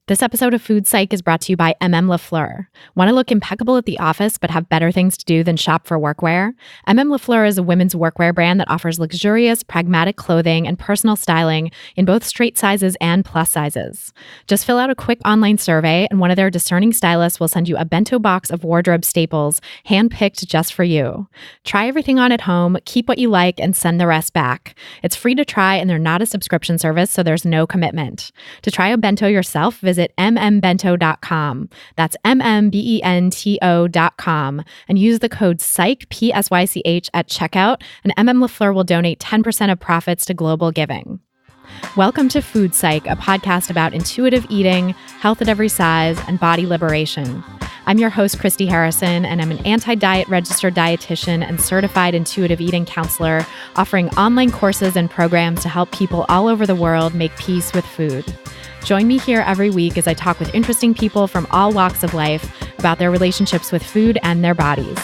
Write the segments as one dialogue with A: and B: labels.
A: This episode of Food Psych is brought to you by LaFleur. Want to look impeccable at the office but have better things to do than shop for workwear? LaFleur is a women's workwear brand that offers luxurious, pragmatic clothing and personal styling in both straight sizes and plus sizes. Just fill out a quick online survey and one of their discerning stylists will send you a bento box of wardrobe staples handpicked just for you. Try everything on at home, keep what you like, and send the rest back. It's free to try and they're not a subscription service, so there's no commitment. To try a bento yourself, visit mmbento.com. That's MMBENTO.com and use the code PSYCH, P-S-Y-C-H at checkout, and LaFleur will donate 10% of profits to global giving. Welcome to Food Psych, a podcast about intuitive eating, health at every size, and body liberation. I'm your host, Christy Harrison, and I'm an anti-diet registered dietitian and certified intuitive eating counselor, offering online courses and programs to help people all over the world make peace with food. Join me here every week as I talk with interesting people from all walks of life about their relationships with food and their bodies.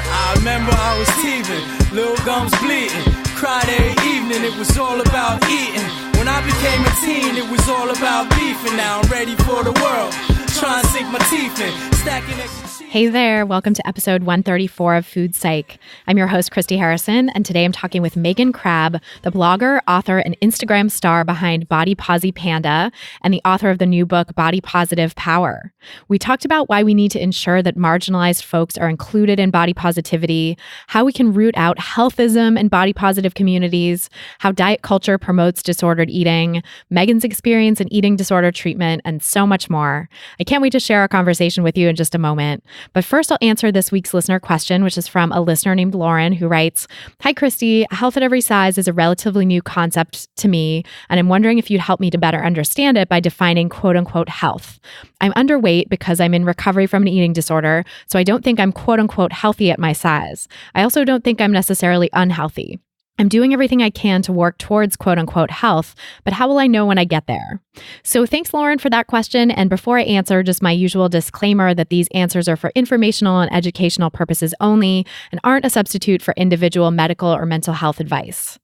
B: I remember I was teething, little gums bleeding, cried every evening, it was all about eating. When I became a teen, it was all about beefing. Now I'm ready for the world, trying to sink my teeth in, stacking extra.
A: Hey there, welcome to episode 134 of Food Psych. I'm your host, Christy Harrison, and today I'm talking with Crabbe, the blogger, author, and Instagram star behind Body Posy Panda, and the author of the new book, Body Positive Power. We talked about why we need to ensure that marginalized folks are included in body positivity, how we can root out healthism in body positive communities, how diet culture promotes disordered eating, Megan's experience in eating disorder treatment, and so much more. I can't wait to share our conversation with you in just a moment. But first, I'll answer this week's listener question, which is from a listener named Lauren, who writes, "Hi, Christy. Health at every size is a relatively new concept to me, and I'm wondering if you'd help me to better understand it by defining quote-unquote health. I'm underweight because I'm in recovery from an eating disorder, so I don't think I'm quote-unquote healthy at my size. I also don't think I'm necessarily unhealthy. I'm doing everything I can to work towards quote-unquote health, but how will I know when I get there?" So thanks, Lauren, for that question. And before I answer, just my usual disclaimer that these answers are for informational and educational purposes only and aren't a substitute for individual medical or mental health advice.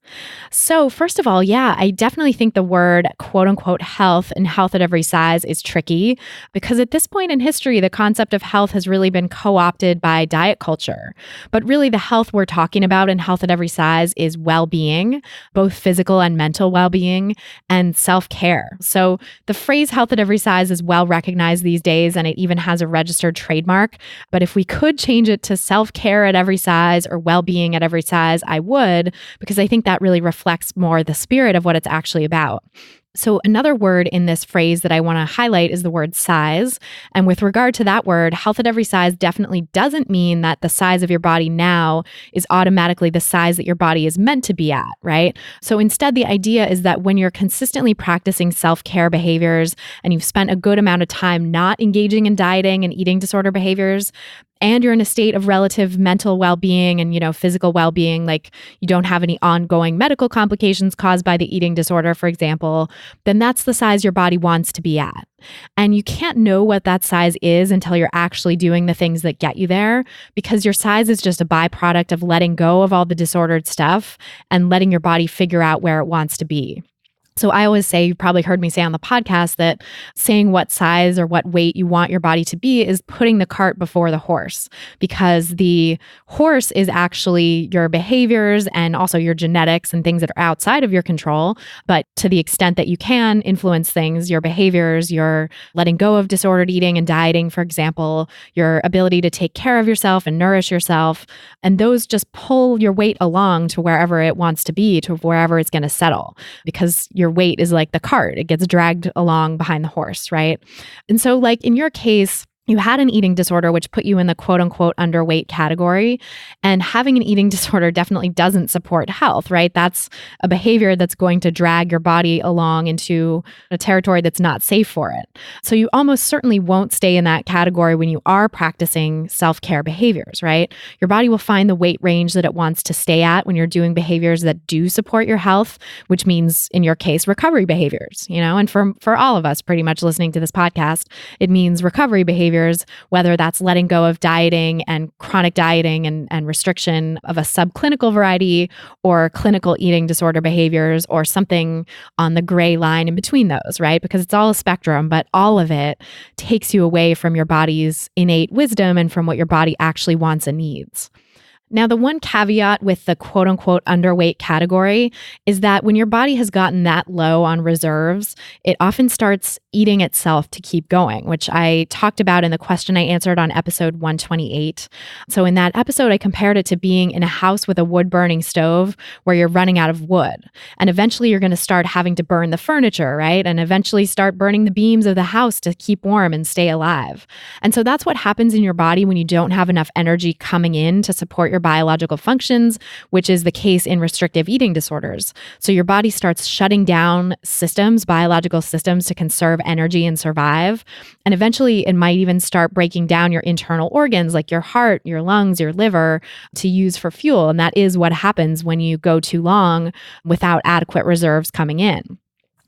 A: So first of all, I definitely think the word quote-unquote health and health at every size is tricky because at this point in history, the concept of health has really been co-opted by diet culture. But really the health we're talking about in health at every size is well-being, both physical and mental well-being, and self-care. So the phrase health at every size is well recognized these days, and it even has a registered trademark. But if we could change it to self-care at every size or well-being at every size, I would, because I think that really reflects more the spirit of what it's actually about. So another word in this phrase that I want to highlight is the word size. And with regard to that word, health at every size definitely doesn't mean that the size of your body now is automatically the size that your body is meant to be at, right? So instead, the idea is that when you're consistently practicing self-care behaviors and you've spent a good amount of time not engaging in dieting and eating disorder behaviors, and you're in a state of relative mental well-being and, physical well-being, like you don't have any ongoing medical complications caused by the eating disorder, for example, then that's the size your body wants to be at. And you can't know what that size is until you're actually doing the things that get you there, because your size is just a byproduct of letting go of all the disordered stuff and letting your body figure out where it wants to be. So I always say, you've probably heard me say on the podcast, that saying what size or what weight you want your body to be is putting the cart before the horse, because the horse is actually your behaviors and also your genetics and things that are outside of your control. But to the extent that you can influence things, your behaviors, your letting go of disordered eating and dieting, for example, your ability to take care of yourself and nourish yourself, and those just pull your weight along to wherever it wants to be, to wherever it's going to settle, because your weight is like the cart. It gets dragged along behind the horse, right? And so like in your case, you had an eating disorder, which put you in the quote unquote underweight category. And having an eating disorder definitely doesn't support health, right? That's a behavior that's going to drag your body along into a territory that's not safe for it. So you almost certainly won't stay in that category when you are practicing self-care behaviors, right? Your body will find the weight range that it wants to stay at when you're doing behaviors that do support your health, which means in your case, recovery behaviors, and for all of us pretty much listening to this podcast, it means recovery behaviors behaviors, whether that's letting go of dieting and chronic dieting and restriction of a subclinical variety, or clinical eating disorder behaviors, or something on the gray line in between those, right? Because it's all a spectrum, but all of it takes you away from your body's innate wisdom and from what your body actually wants and needs. Now, the one caveat with the quote unquote underweight category is that when your body has gotten that low on reserves, it often starts eating itself to keep going, which I talked about in the question I answered on episode 128. So in that episode, I compared it to being in a house with a wood burning stove where you're running out of wood. And eventually you're going to start having to burn the furniture, right? And eventually start burning the beams of the house to keep warm and stay alive. And so that's what happens in your body when you don't have enough energy coming in to support your biological functions, which is the case in restrictive eating disorders. So your body starts shutting down systems, biological systems, to conserve energy and survive. And eventually it might even start breaking down your internal organs like your heart, your lungs, your liver to use for fuel. And that is what happens when you go too long without adequate reserves coming in.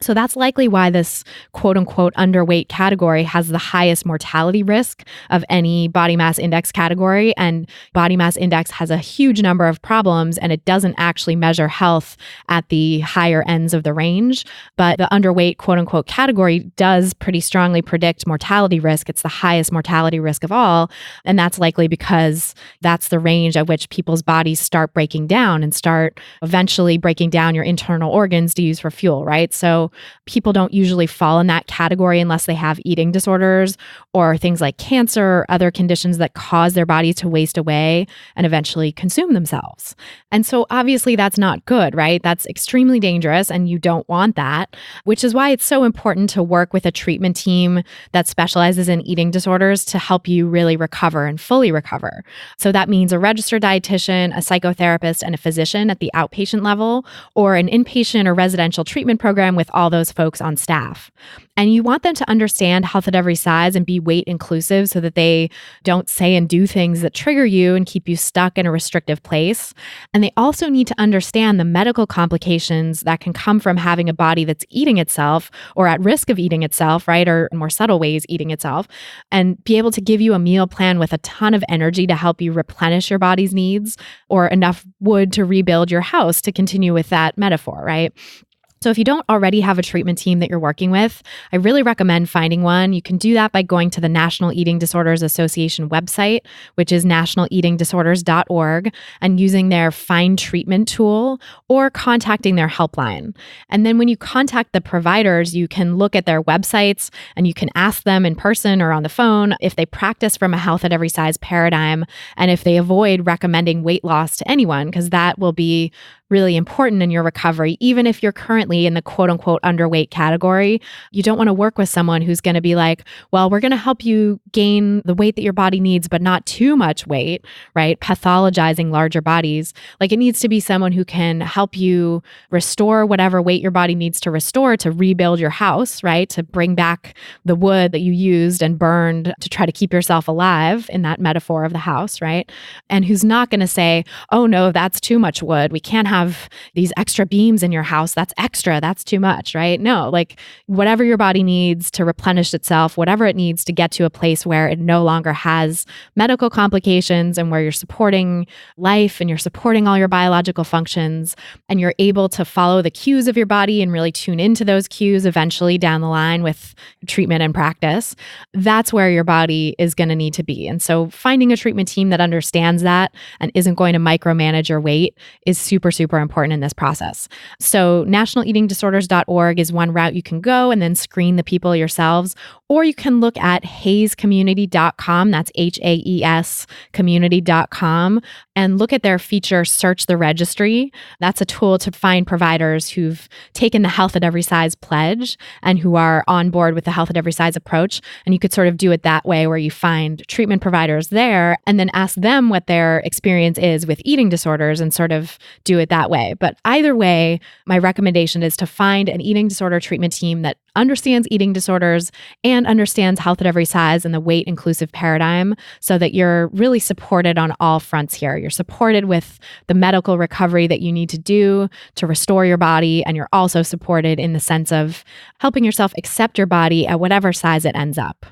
A: So that's likely why this quote unquote underweight category has the highest mortality risk of any body mass index category. And body mass index has a huge number of problems, and it doesn't actually measure health at the higher ends of the range. But the underweight quote unquote category does pretty strongly predict mortality risk. It's the highest mortality risk of all. And that's likely because that's the range at which people's bodies start breaking down and start eventually breaking down your internal organs to use for fuel, right? So people don't usually fall in that category unless they have eating disorders or things like cancer or other conditions that cause their body to waste away and eventually consume themselves. And so obviously that's not good, right? That's extremely dangerous, and you don't want that, which is why it's so important to work with a treatment team that specializes in eating disorders to help you really recover and fully recover. So that means a registered dietitian, a psychotherapist, and a physician at the outpatient level, or an inpatient or residential treatment program with all those folks on staff. And you want them to understand health at every size and be weight inclusive so that they don't say and do things that trigger you and keep you stuck in a restrictive place. And they also need to understand the medical complications that can come from having a body that's eating itself or at risk of eating itself, right? Or in more subtle ways, eating itself, and be able to give you a meal plan with a ton of energy to help you replenish your body's needs, or enough wood to rebuild your house, to continue with that metaphor, right? So if you don't already have a treatment team that you're working with, I really recommend finding one. You can do that by going to the National Eating Disorders Association website, which is nationaleatingdisorders.org, and using their Find Treatment tool, or contacting their helpline. And then when you contact the providers, you can look at their websites and you can ask them in person or on the phone if they practice from a health at every size paradigm, and if they avoid recommending weight loss to anyone, because that will be really important in your recovery. Even if you're currently in the quote unquote underweight category, you don't want to work with someone who's going to be like, well, we're going to help you gain the weight that your body needs, but not too much weight, right? Pathologizing larger bodies. Like, it needs to be someone who can help you restore whatever weight your body needs to restore to rebuild your house, right? To bring back the wood that you used and burned to try to keep yourself alive in that metaphor of the house, right? And who's not going to say, oh no, that's too much wood. We can't have these extra beams in your house. That's extra. That's too much, right? No, like, whatever your body needs to replenish itself, whatever it needs to get to a place where it no longer has medical complications and where you're supporting life and you're supporting all your biological functions and you're able to follow the cues of your body and really tune into those cues eventually down the line with treatment and practice. That's where your body is going to need to be. And so finding a treatment team that understands that and isn't going to micromanage your weight is super, super important in this process. So nationaleatingdisorders.org is one route you can go and then screen the people yourselves. Or you can look at HAEScommunity.com, that's HAES community.com, and look at their feature, Search the Registry. That's a tool to find providers who've taken the Health at Every Size pledge and who are on board with the Health at Every Size approach. And you could sort of do it that way, where you find treatment providers there and then ask them what their experience is with eating disorders and sort of do it that way. But either way, my recommendation is to find an eating disorder treatment team that understands eating disorders and understands health at every size and the weight inclusive paradigm, so that you're really supported on all fronts here. You're supported with the medical recovery that you need to do to restore your body, and you're also supported in the sense of helping yourself accept your body at whatever size it ends up.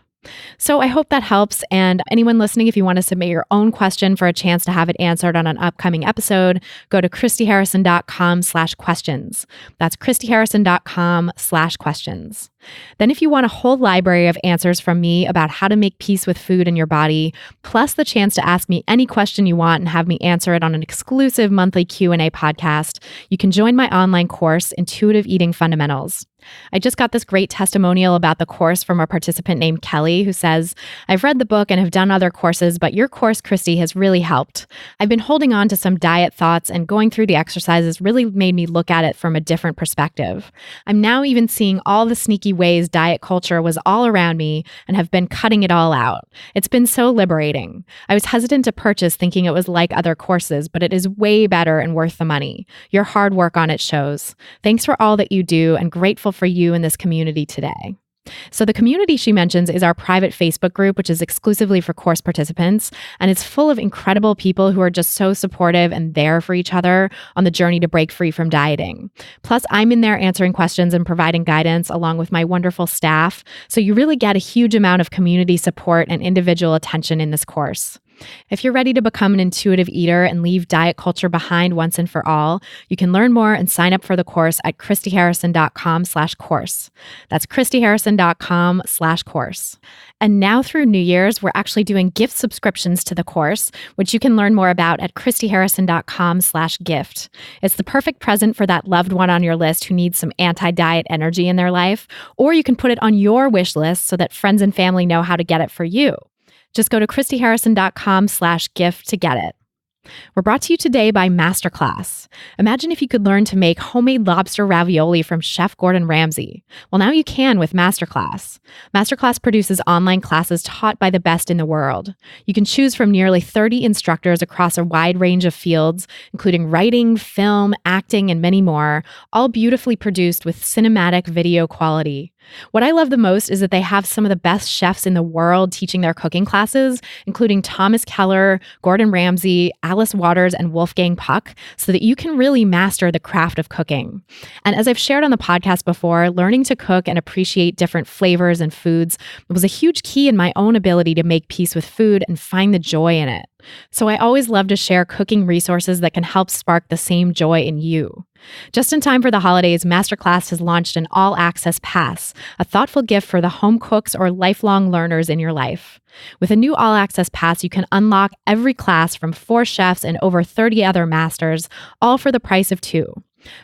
A: So I hope that helps. And anyone listening, if you want to submit your own question for a chance to have it answered on an upcoming episode, go to christyharrison.com/questions. That's christyharrison.com/questions. Then if you want a whole library of answers from me about how to make peace with food in your body, plus the chance to ask me any question you want and have me answer it on an exclusive monthly Q&A podcast, you can join my online course, Intuitive Eating Fundamentals. I just got this great testimonial about the course from a participant named Kelly who says, "I've read the book and have done other courses, but your course, Christy, has really helped. I've been holding on to some diet thoughts and going through the exercises really made me look at it from a different perspective. I'm now even seeing all the sneaky ways diet culture was all around me and have been cutting it all out. It's been so liberating. I was hesitant to purchase thinking it was like other courses, but it is way better and worth the money. Your hard work on it shows. Thanks for all that you do and grateful for you in this community today." So the community she mentions is our private Facebook group, which is exclusively for course participants, and it's full of incredible people who are just so supportive and there for each other on the journey to break free from dieting. Plus, I'm in there answering questions and providing guidance along with my wonderful staff, so you really get a huge amount of community support and individual attention in this course. If you're ready to become an intuitive eater and leave diet culture behind once and for all, you can learn more and sign up for the course at christyharrison.com/course. That's christyharrison.com/course. And now through New Year's, we're actually doing gift subscriptions to the course, which you can learn more about at christyharrison.com/gift. It's the perfect present for that loved one on your list who needs some anti-diet energy in their life, or you can put it on your wish list so that friends and family know how to get it for you. Just go to christyharrison.com/gift to get it. We're brought to you today by Masterclass. Imagine if you could learn to make homemade lobster ravioli from Chef Gordon Ramsay. Well, now you can with Masterclass. Masterclass produces online classes taught by the best in the world. You can choose from nearly 30 instructors across a wide range of fields, including writing, film, acting, and many more, all beautifully produced with cinematic video quality. What I love the most is that they have some of the best chefs in the world teaching their cooking classes, including Thomas Keller, Gordon Ramsay, Alice Waters, and Wolfgang Puck, so that you can really master the craft of cooking. And as I've shared on the podcast before, learning to cook and appreciate different flavors and foods was a huge key in my own ability to make peace with food and find the joy in it. So I always love to share cooking resources that can help spark the same joy in you. Just in time for the holidays, Masterclass has launched an all-access pass, a thoughtful gift for the home cooks or lifelong learners in your life. With a new all-access pass, you can unlock every class from 4 chefs and over 30 other masters, all for the price of 2.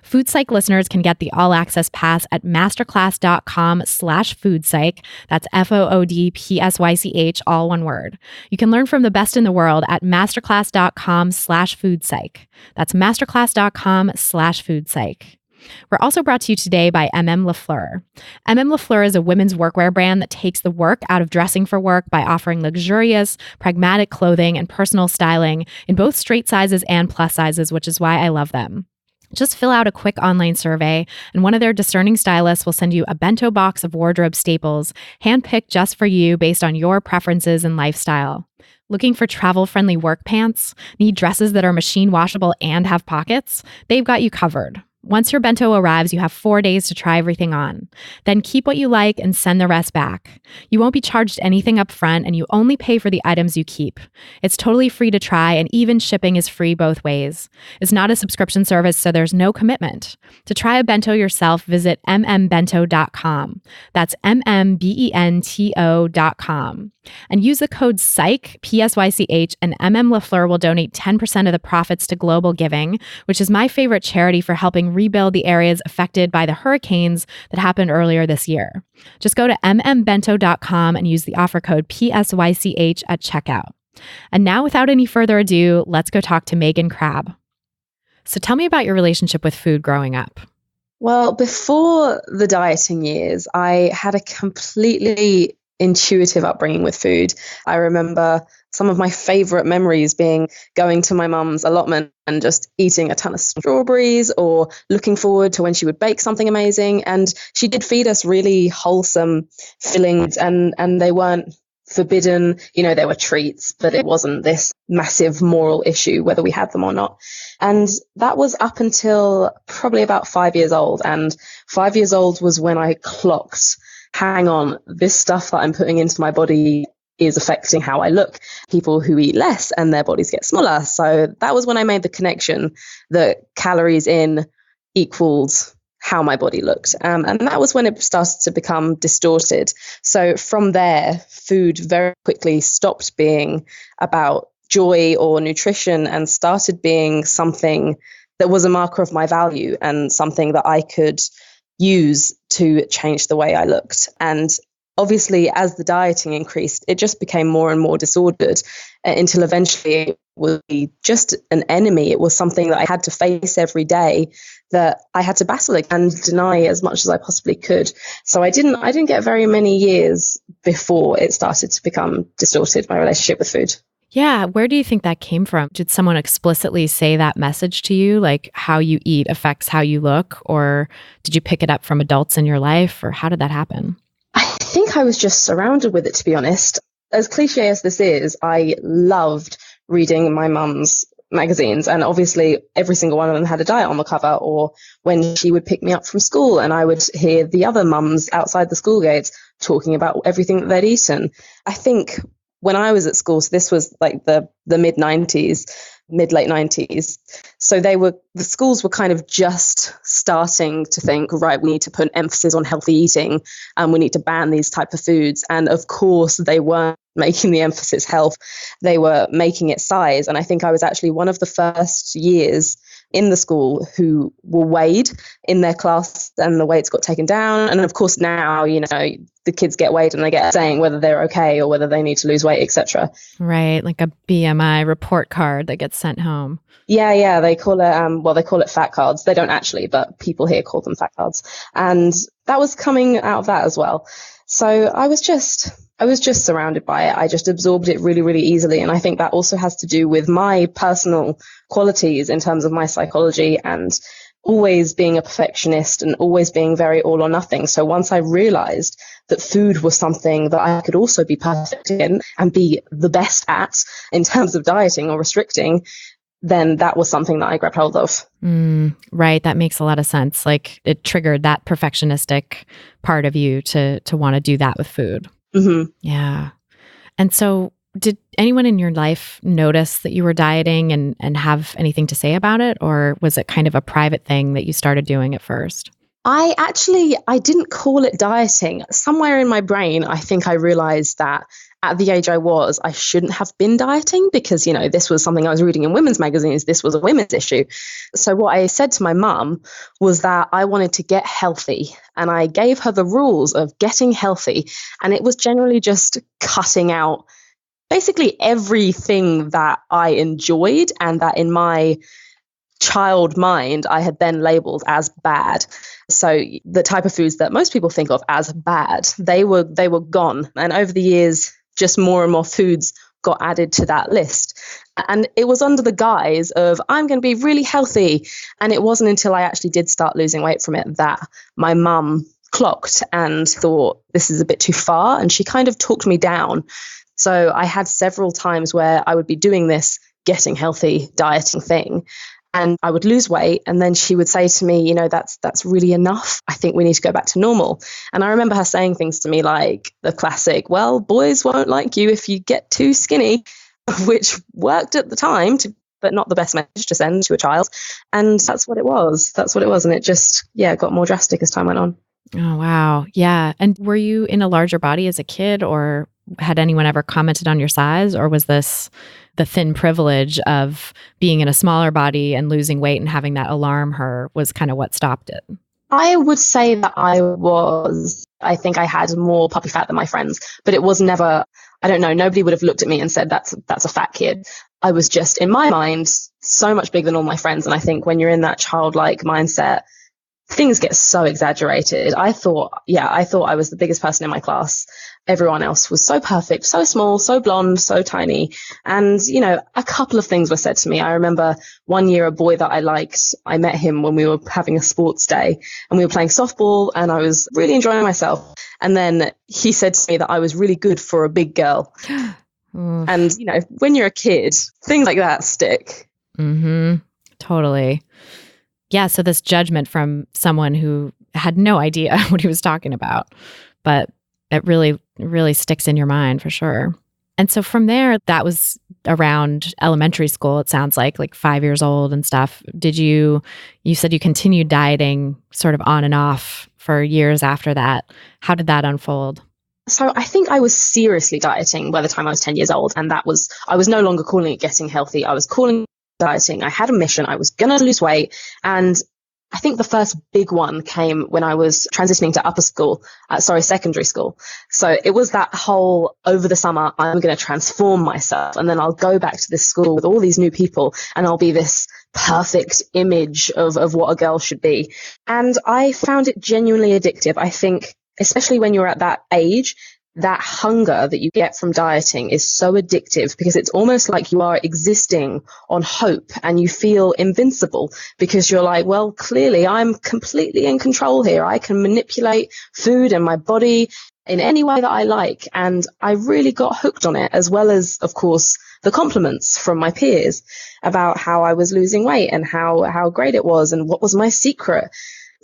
A: Food Psych listeners can get the all-access pass at masterclass.com/foodpsych. That's FOODPSYCH, all one word. You can learn from the best in the world at masterclass.com/foodpsych. That's masterclass.com/foodpsych. We're also brought to you today by LaFleur. LaFleur is a women's workwear brand that takes the work out of dressing for work by offering luxurious, pragmatic clothing and personal styling in both straight sizes and plus sizes, which is why I love them. Just fill out a quick online survey, and one of their discerning stylists will send you a bento box of wardrobe staples, handpicked just for you based on your preferences and lifestyle. Looking for travel-friendly work pants? Need dresses that are machine washable and have pockets? They've got you covered. Once your bento arrives, you have 4 days to try everything on. Then keep what you like and send the rest back. You won't be charged anything up front, and you only pay for the items you keep. It's totally free to try, and even shipping is free both ways. It's not a subscription service, so there's no commitment. To try a bento yourself, visit mmbento.com. That's mmbento.com. And use the code PSYCH, PSYCH, and LaFleur will donate 10% of the profits to Global Giving, which is my favorite charity for helping rebuild the areas affected by the hurricanes that happened earlier this year. Just go to mmbento.com and use the offer code PSYCH at checkout. And now, without any further ado, let's go talk to Megan Crabbe. So tell me about your relationship with food growing up.
C: Well, before the dieting years, I had a completely intuitive upbringing with food. I remember some of my favorite memories being going to my mum's allotment and just eating a ton of strawberries, or looking forward to when she would bake something amazing. And she did feed us really wholesome fillings, and they weren't forbidden. You know, they were treats, but it wasn't this massive moral issue whether we had them or not. And that was up until probably about 5 years old. And 5 years old was when I clocked hang on, this stuff that I'm putting into my body is affecting how I look. People who eat less and their bodies get smaller. So that was when I made the connection that calories in equals how my body looked. And that was when it started to become distorted. So from there, food very quickly stopped being about joy or nutrition and started being something that was a marker of my value and something that I could use to change the way I looked. And obviously, as the dieting increased, it just became more and more disordered until eventually it would be just an enemy. It was something that I had to face every day, that I had to battle and deny as much as I possibly could. So I didn't get very many years before it started to become distorted, my relationship with food.
A: Yeah. Where do you think that came from? Did someone explicitly say that message to you, like how you eat affects how you look? Or did you pick it up from adults in your life? Or how did that happen?
C: I think I was just surrounded with it, to be honest. As cliche as this is, I loved reading my mum's magazines, and obviously every single one of them had a diet on the cover, or when she would pick me up from school and I would hear the other mums outside the school gates talking about everything that they'd eaten. I think when I was at school, so this was like the late 90s. So the schools were kind of just starting to think, right, we need to put an emphasis on healthy eating and we need to ban these type of foods. And of course, they weren't making the emphasis health. They were making it size. And I think I was actually one of the first years in the school who were weighed in their class and the weights got taken down. And of course now, the kids get weighed and they get saying whether they're okay or whether they need to lose weight, etc.
A: Right. Like a BMI report card that gets sent home.
C: Yeah. They call it, they call it fat cards. They don't actually, but people here call them fat cards. And that was coming out of that as well. So I was just surrounded by it. I just absorbed it really, really easily. And I think that also has to do with my personal qualities in terms of my psychology and always being a perfectionist and always being very all or nothing. So once I realized that food was something that I could also be perfect in and be the best at in terms of dieting or restricting, then that was something that I grabbed hold of.
A: Right. That makes a lot of sense. Like it triggered that perfectionistic part of you to want to do that with food.
C: Mm-hmm.
A: Yeah. And so did anyone in your life notice that you were dieting and have anything to say about it? Or was it kind of a private thing that you started doing at first?
C: I didn't call it dieting. Somewhere in my brain, I think I realized that at the age I was, I shouldn't have been dieting because, this was something I was reading in women's magazines. This was a women's issue. So what I said to my mum was that I wanted to get healthy, and I gave her the rules of getting healthy. And it was generally just cutting out basically everything that I enjoyed and that in my child mind I had then labeled as bad. So the type of foods that most people think of as bad, they were gone. And over the years, just more and more foods got added to that list. And it was under the guise of, I'm going to be really healthy. And it wasn't until I actually did start losing weight from it that my mum clocked and thought, this is a bit too far. And she kind of talked me down. So I had several times where I would be doing this getting healthy dieting thing, and I would lose weight. And then she would say to me, that's really enough. I think we need to go back to normal. And I remember her saying things to me like the classic, well, boys won't like you if you get too skinny, which worked at the time, but not the best message to send to a child. And that's what it was. And it just, got more drastic as time went on.
A: Oh, wow. Yeah. And were you in a larger body as a kid, or had anyone ever commented on your size, or was this the thin privilege of being in a smaller body and losing weight and having that alarm her was kind of what stopped it?
C: I would say that I think I had more puppy fat than my friends, but it was never, I don't know, nobody would have looked at me and said, that's a fat kid. I was just, in my mind, so much bigger than all my friends. And I think when you're in that childlike mindset, things get so exaggerated. I thought I was the biggest person in my class. Everyone else was so perfect, so small, so blonde, so tiny. And, a couple of things were said to me. I remember one year, a boy that I liked, I met him when we were having a sports day and we were playing softball and I was really enjoying myself. And then he said to me that I was really good for a big girl. And, when you're a kid, things like that stick.
A: Mm-hmm. Totally. Yeah. So this judgment from someone who had no idea what he was talking about, but it really, really sticks in your mind for sure. And so from there, that was around elementary school, it sounds like 5 years old and stuff. You said you continued dieting sort of on and off for years after that. How did that unfold?
C: So I think I was seriously dieting by the time I was 10 years old. And I was no longer calling it getting healthy. I was calling it dieting. I had a mission. I was going to lose weight. And I think the first big one came when I was transitioning to secondary school. So it was that whole over the summer, I'm going to transform myself. And then I'll go back to this school with all these new people and I'll be this perfect image of what a girl should be. And I found it genuinely addictive. I think, especially when you're at that age, that hunger that you get from dieting is so addictive because it's almost like you are existing on hope and you feel invincible because you're like, well, clearly I'm completely in control here. I can manipulate food and my body in any way that I like. And I really got hooked on it, as well as, of course, the compliments from my peers about how I was losing weight and how great it was and what was my secret.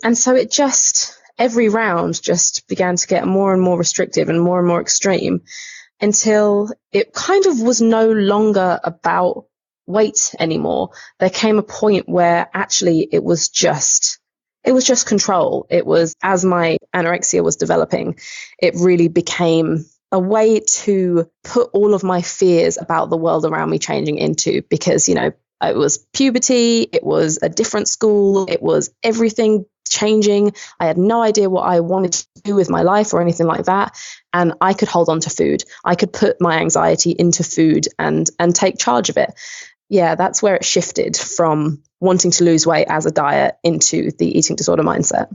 C: And so it just... every round just began to get more and more restrictive and more extreme until it kind of was no longer about weight anymore. There came a point where actually it was just control. It was, as my anorexia was developing, it really became a way to put all of my fears about the world around me changing into, because, it was puberty, it was a different school, it was everything changing. I had no idea what I wanted to do with my life or anything like that. And I could hold on to food. I could put my anxiety into food and take charge of it. Yeah, that's where it shifted from wanting to lose weight as a diet into the eating disorder mindset.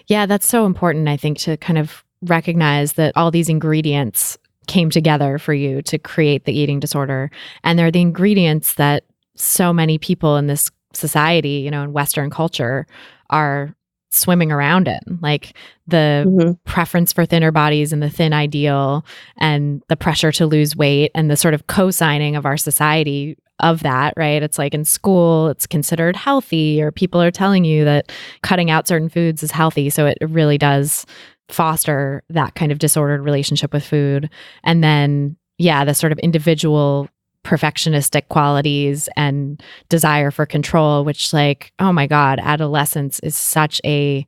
A: Yeah, that's so important, I think, to kind of recognize that all these ingredients came together for you to create the eating disorder. And they're the ingredients that so many people in this society, in Western culture, are swimming around in, like the preference for thinner bodies and the thin ideal and the pressure to lose weight and the sort of co-signing of our society of that, right? It's like in school, it's considered healthy, or people are telling you that cutting out certain foods is healthy. So it really does foster that kind of disordered relationship with food. And then, the sort of individual perfectionistic qualities and desire for control, which, like, oh my God, adolescence is such a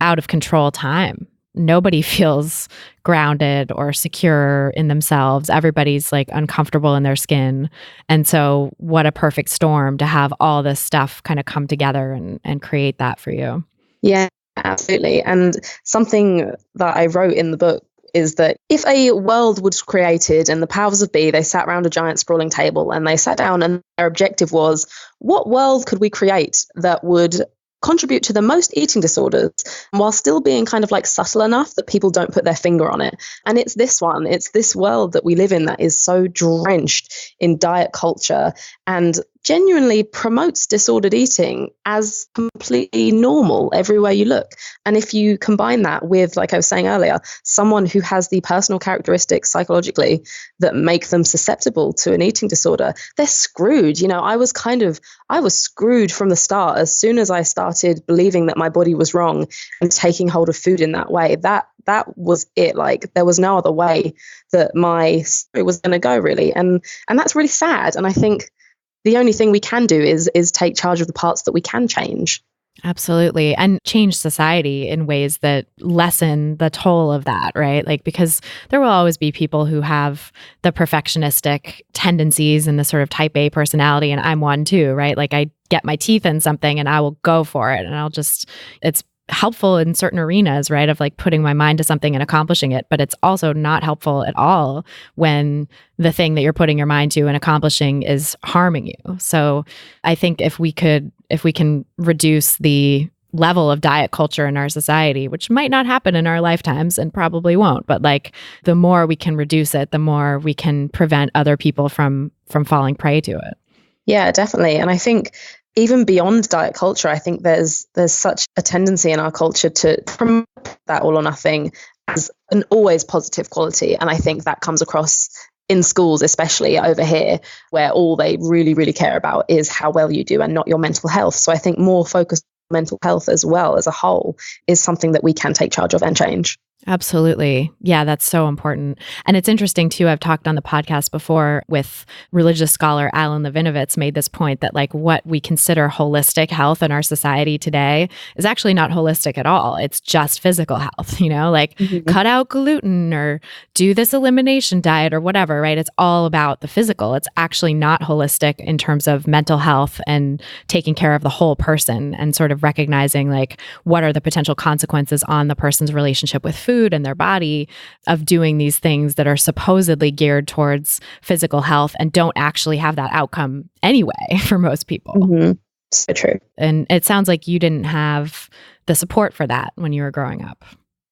A: out of control time. Nobody feels grounded or secure in themselves. Everybody's like uncomfortable in their skin. And so what a perfect storm to have all this stuff kind of come together and create that for you.
C: Yeah, absolutely. And something that I wrote in the book is that if a world was created and the powers of be, they sat around a giant sprawling table and they sat down and their objective was, what world could we create that would contribute to the most eating disorders while still being kind of like subtle enough that people don't put their finger on it? And it's this one, it's this world that we live in that is so drenched in diet culture and genuinely promotes disordered eating as completely normal everywhere you look. And if you combine that with, like I was saying earlier, someone who has the personal characteristics psychologically that make them susceptible to an eating disorder, they're screwed. I was screwed from the start. As soon as I started believing that my body was wrong and taking hold of food in that way, that was it. Like, there was no other way that my story was going to go, really. And that's really sad. And I think the only thing we can do is take charge of the parts that we can change.
A: Absolutely. And change society in ways that lessen the toll of that, right? Like, because there will always be people who have the perfectionistic tendencies and the sort of type A personality. And I'm one too, right? Like, I get my teeth in something and I will go for it. And it's helpful in certain arenas, right? Of like putting my mind to something and accomplishing it. But it's also not helpful at all when the thing that you're putting your mind to and accomplishing is harming you. So I think if we can reduce the level of diet culture in our society, which might not happen in our lifetimes and probably won't, but like the more we can reduce it, the more we can prevent other people from falling prey to it.
C: Yeah, definitely. And I think even beyond diet culture, I think there's such a tendency in our culture to promote that all or nothing as an always positive quality. And I think that comes across in schools, especially over here, where all they really, really care about is how well you do and not your mental health. So I think more focus on mental health as well as a whole is something that we can take charge of and change.
A: Absolutely. Yeah, that's so important. And it's interesting too. I've talked on the podcast before with religious scholar Alan Levinovitz made this point that like what we consider holistic health in our society today is actually not holistic at all. It's just physical health, like cut out gluten or do this elimination diet or whatever, right? It's all about the physical. It's actually not holistic in terms of mental health and taking care of the whole person and sort of recognizing like what are the potential consequences on the person's relationship with food and their body of doing these things that are supposedly geared towards physical health and don't actually have that outcome anyway for most people.
C: So true.
A: And it sounds like you didn't have the support for that when you were growing up.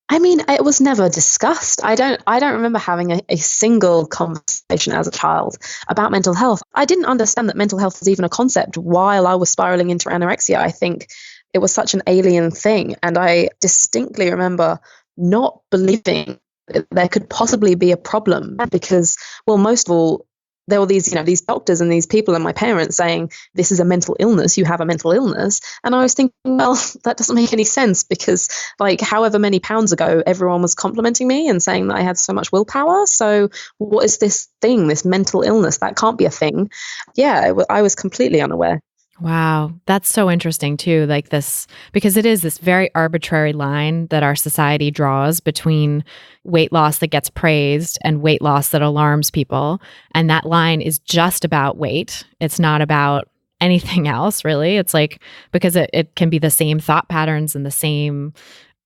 C: I mean, it was never discussed. I don't remember having a single conversation as a child about mental health. I didn't understand that mental health was even a concept while I was spiraling into anorexia. I think it was such an alien thing. And I distinctly remember not believing there could possibly be a problem because, well, most of all, there were these doctors and these people and my parents saying, this is a mental illness, you have a mental illness. And I was thinking, well, that doesn't make any sense because like however many pounds ago, everyone was complimenting me and saying that I had so much willpower. So what is this thing, this mental illness? That can't be a thing. Yeah, I was completely unaware.
A: Wow. That's so interesting too. Like this, because it is this very arbitrary line that our society draws between weight loss that gets praised and weight loss that alarms people. And that line is just about weight. It's not about anything else, really. It's like, because it can be the same thought patterns and the same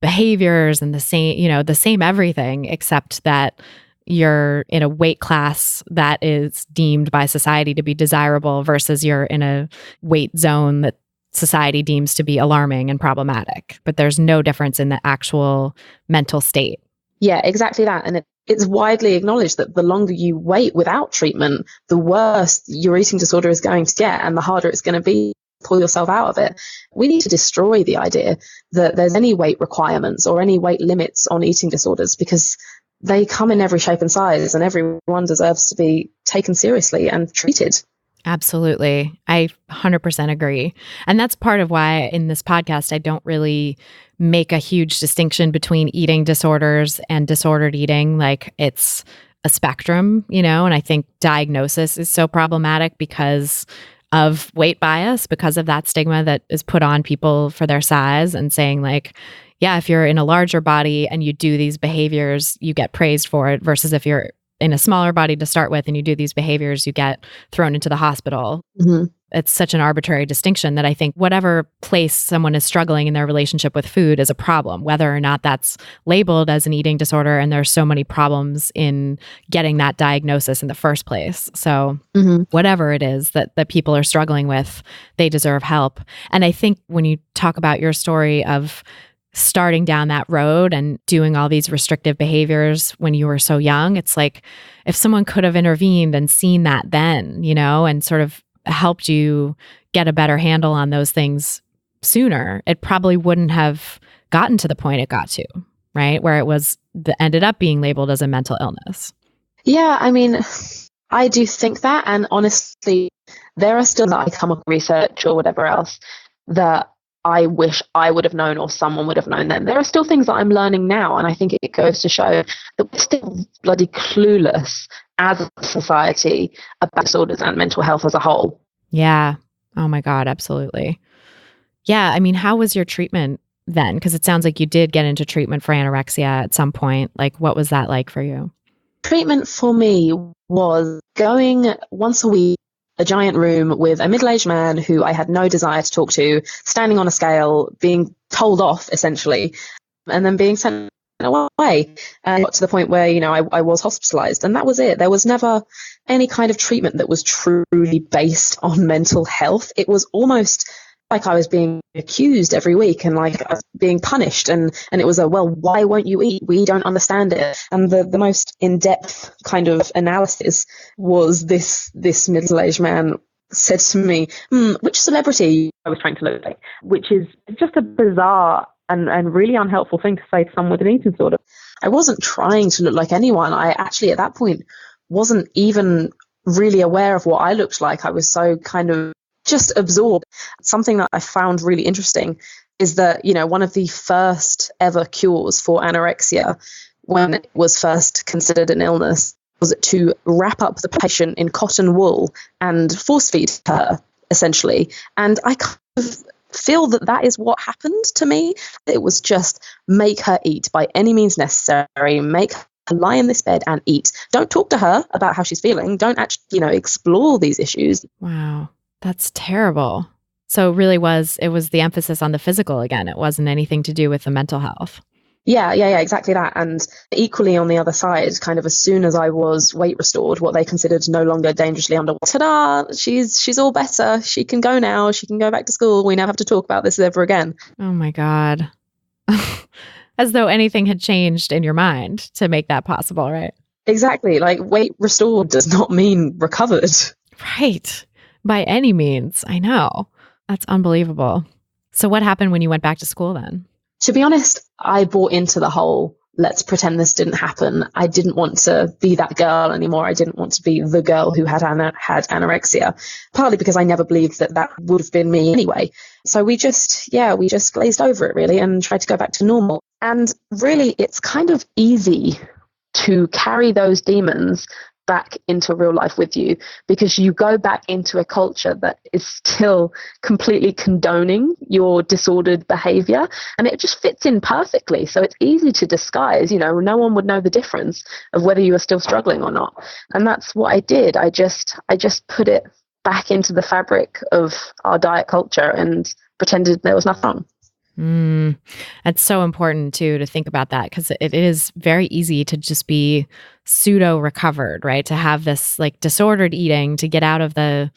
A: behaviors and the same everything, except that you're in a weight class that is deemed by society to be desirable versus you're in a weight zone that society deems to be alarming and problematic. But there's no difference in the actual mental state.
C: Yeah, exactly that. And it's widely acknowledged that the longer you wait without treatment, the worse your eating disorder is going to get and the harder it's going to be to pull yourself out of it. We need to destroy the idea that there's any weight requirements or any weight limits on eating disorders because they come in every shape and size and everyone deserves to be taken seriously and treated.
A: Absolutely. I 100% agree. And that's part of why in this podcast, I don't really make a huge distinction between eating disorders and disordered eating. Like it's a spectrum, and I think diagnosis is so problematic because of weight bias, because of that stigma that is put on people for their size and saying like, yeah, if you're in a larger body and you do these behaviors, you get praised for it versus if you're in a smaller body to start with and you do these behaviors, you get thrown into the hospital. It's such an arbitrary distinction that I think whatever place someone is struggling in their relationship with food is a problem, whether or not that's labeled as an eating disorder. And there's so many problems in getting that diagnosis in the first place. So whatever it is that people are struggling with, they deserve help. And I think when you talk about your story of starting down that road and doing all these restrictive behaviors when you were so young, it's like if someone could have intervened and seen that then, and sort of helped you get a better handle on those things sooner, it probably wouldn't have gotten to the point it got to, right? Where it ended up being labeled as a mental illness.
C: Yeah, I mean, I do think that. And honestly, there are still that I come up with research or whatever else that I wish I would have known or someone would have known then. There are still things that I'm learning now. And I think it goes to show that we're still bloody clueless as a society about disorders and mental health as a whole.
A: Yeah. Oh my God, absolutely. Yeah. I mean, how was your treatment then? Because it sounds like you did get into treatment for anorexia at some point. Like, what was that like for you?
C: Treatment for me was going once a week, a giant room with a middle-aged man who I had no desire to talk to, standing on a scale, being told off essentially, and then being sent away. And got to the point where, I was hospitalized, and that was it. There was never any kind of treatment that was truly based on mental health. It was almost like I was being accused every week and like I was being punished. And it was well, why won't you eat? We don't understand it. And the most in-depth kind of analysis was this middle-aged man said to me, which celebrity I was trying to look like, which is just a bizarre and really unhelpful thing to say to someone with an eating disorder. I wasn't trying to look like anyone. I actually at that point wasn't even really aware of what I looked like. I was so kind of just absorbed. Something that I found really interesting is that, one of the first ever cures for anorexia, when it was first considered an illness, was to wrap up the patient in cotton wool and force feed her, essentially. And I kind of feel that is what happened to me. It was just make her eat by any means necessary, make her lie in this bed and eat. Don't talk to her about how she's feeling. Don't actually, explore these issues.
A: Wow, that's terrible. So it really was the emphasis on the physical again. It wasn't anything to do with the mental health.
C: Yeah, exactly that. And equally on the other side, kind of as soon as I was weight restored, what they considered no longer dangerously underweight, ta-da, she's all better. She can go now. She can go back to school. We never have to talk about this ever again.
A: Oh my God. As though anything had changed in your mind to make that possible, right?
C: Exactly. Like weight restored does not mean recovered.
A: Right. By any means. I know. That's unbelievable. So what happened when you went back to school then?
C: To be honest, I bought into the whole, let's pretend this didn't happen. I didn't want to be that girl anymore. I didn't want to be the girl who had anorexia, partly because I never believed that would have been me anyway. So we just glazed over it really and tried to go back to normal. And really, it's kind of easy to carry those demons back into real life with you, because you go back into a culture that is still completely condoning your disordered behavior, and it just fits in perfectly. So it's easy to disguise. No one would know the difference of whether you are still struggling or not. And that's what I did. I just put it back into the fabric of our diet culture and pretended there was nothing wrong.
A: It's so important too to think about that, because it is very easy to just be pseudo recovered, right? To have this like disordered eating, to get out of the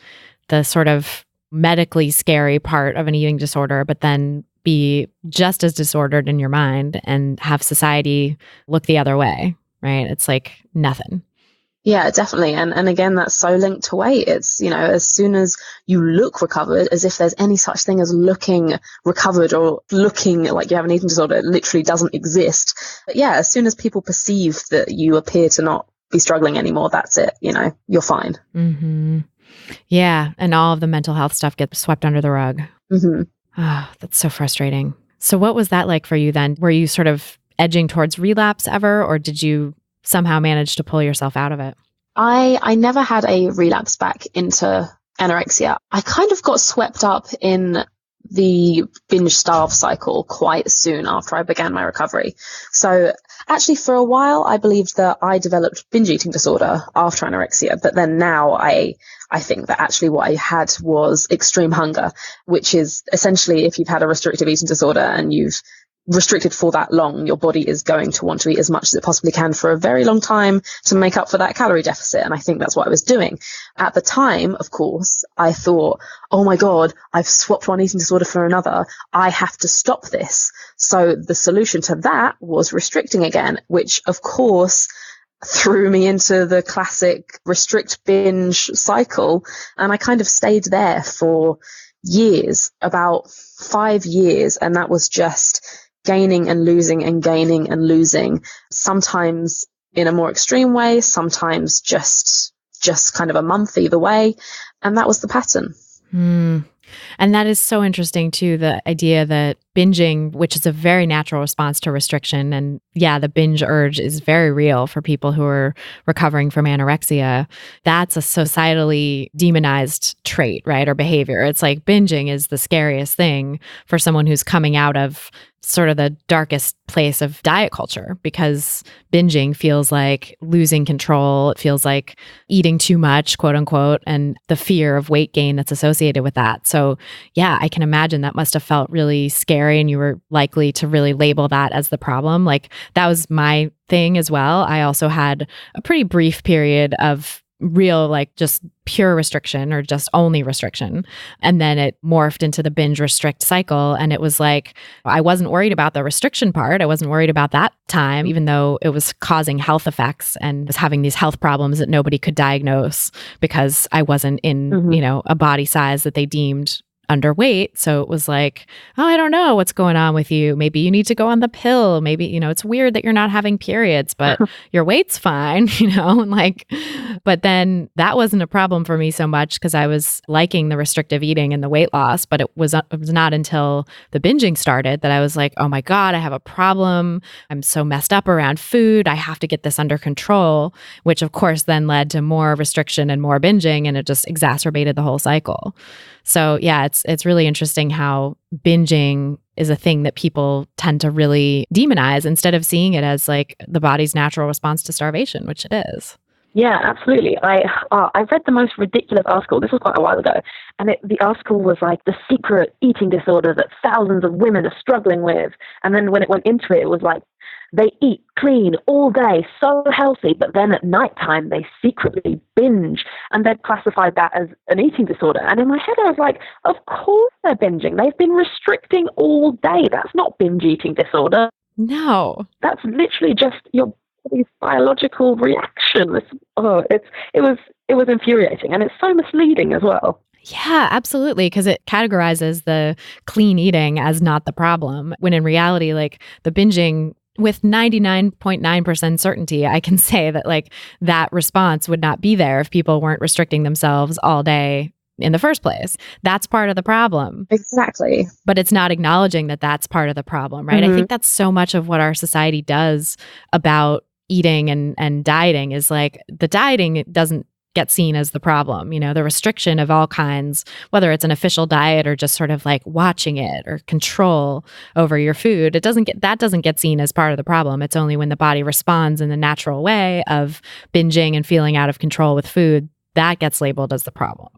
A: sort of medically scary part of an eating disorder, but then be just as disordered in your mind and have society look the other way, right? It's like nothing.
C: Yeah, definitely. And again, that's so linked to weight. It's, as soon as you look recovered, as if there's any such thing as looking recovered or looking like you have an eating disorder, it literally doesn't exist. But yeah, as soon as people perceive that you appear to not be struggling anymore, that's it. You're fine.
A: Mm-hmm. Yeah. And all of the mental health stuff gets swept under the rug.
C: Mm-hmm.
A: Oh, that's so frustrating. So what was that like for you then? Were you sort of edging towards relapse ever, or did you somehow manage to pull yourself out of it?
C: I never had a relapse back into anorexia. I kind of got swept up in the binge starve cycle quite soon after I began my recovery. So actually for a while, I believed that I developed binge eating disorder after anorexia, but then now I think that actually what I had was extreme hunger, which is essentially if you've had a restrictive eating disorder and you've restricted for that long, your body is going to want to eat as much as it possibly can for a very long time to make up for that calorie deficit. And I think that's what I was doing. At the time, of course, I thought, oh my God, I've swapped one eating disorder for another. I have to stop this. So the solution to that was restricting again, which of course threw me into the classic restrict binge cycle. And I kind of stayed there for years, about 5 years. And that was just gaining and losing and gaining and losing, sometimes in a more extreme way, sometimes just kind of a month either way. And that was the pattern.
A: And that is so interesting too, the idea that binging, which is a very natural response to restriction, and yeah, the binge urge is very real for people who are recovering from anorexia. That's a societally demonized trait, right? Or behavior. It's like binging is the scariest thing for someone who's coming out of sort of the darkest place of diet culture, because binging feels like losing control. It feels like eating too much, quote unquote, and the fear of weight gain that's associated with that. So yeah, I can imagine that must have felt really scary, and you were likely to really label that as the problem. Like that was my thing as well. I also had a pretty brief period of real, like just pure restriction or just only restriction. And then it morphed into the binge restrict cycle. And it was like, I wasn't worried about the restriction part. I wasn't worried about that time, even though it was causing health effects and was having these health problems that nobody could diagnose because I wasn't in, a body size that they deemed underweight. So it was like, oh, I don't know what's going on with you. Maybe you need to go on the pill. Maybe, it's weird that you're not having periods, but your weight's fine, and like, but then that wasn't a problem for me so much because I was liking the restrictive eating and the weight loss, but it was not until the binging started that I was like, oh my God, I have a problem. I'm so messed up around food. I have to get this under control, which of course then led to more restriction and more binging, and it just exacerbated the whole cycle. So yeah, it's really interesting how binging is a thing that people tend to really demonize instead of seeing it as like the body's natural response to starvation, which it is.
D: Yeah, absolutely. I read the most ridiculous article. This was quite a while ago. And the article was like the secret eating disorder that thousands of women are struggling with. And then when it went into it, it was like they eat clean all day, so healthy, but then at nighttime they secretly binge. And they'd classified that as an eating disorder. And in my head, I was like, of course they're binging. They've been restricting all day. That's not binge eating disorder.
A: No.
D: That's literally just your body's biological reaction. It was infuriating, and it's so misleading as well.
A: Yeah, absolutely. Because it categorizes the clean eating as not the problem, when in reality, like the binging, with 99.9% certainty, I can say that like that response would not be there if people weren't restricting themselves all day in the first place. That's part of the problem.
C: Exactly.
A: But it's not acknowledging that that's part of the problem, right? I think that's so much of what our society does about eating and dieting is like the dieting doesn't get seen as the problem, the restriction of all kinds, whether it's an official diet or just sort of like watching it or control over your food. That doesn't get seen as part of the problem. It's only when the body responds in the natural way of binging and feeling out of control with food that gets labeled as the problem.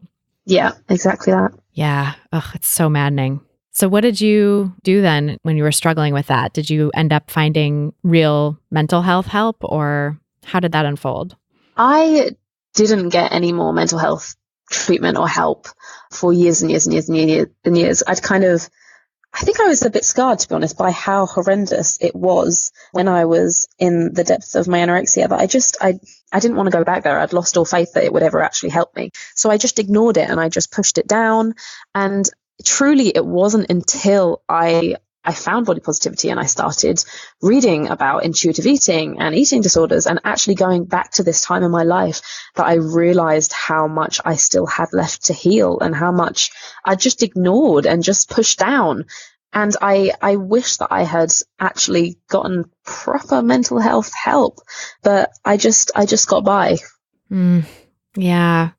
C: Yeah, exactly that.
A: Yeah. Ugh, it's so maddening. So what did you do then when you were struggling with that? Did you end up finding real mental health help, or how did that unfold?
C: I didn't get any more mental health treatment or help for years and years and years and years and years. I think I was a bit scarred, to be honest, by how horrendous it was when I was in the depths of my anorexia, that I didn't want to go back there. I'd lost all faith that it would ever actually help me. So I just ignored it and I just pushed it down. And truly, it wasn't until I found body positivity and I started reading about intuitive eating and eating disorders and actually going back to this time in my life that I realized how much I still had left to heal and how much I just ignored and just pushed down. And I wish that I had actually gotten proper mental health help, but I just got by.
A: Yeah.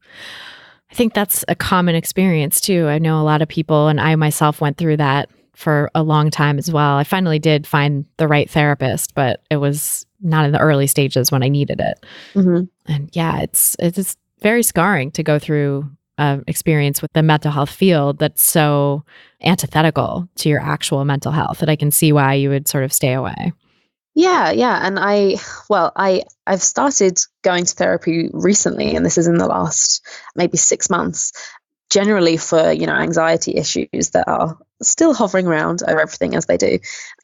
A: I think that's a common experience too. I know a lot of people, and I myself went through that for a long time as well. I finally did find the right therapist, but it was not in the early stages when I needed it. Mm-hmm. And yeah, it's very scarring to go through an experience with the mental health field that's so antithetical to your actual mental health that I can see why you would sort of stay away.
C: Yeah. And I've started going to therapy recently, and this is in the last maybe 6 months, generally for, anxiety issues that are still hovering around over everything as they do.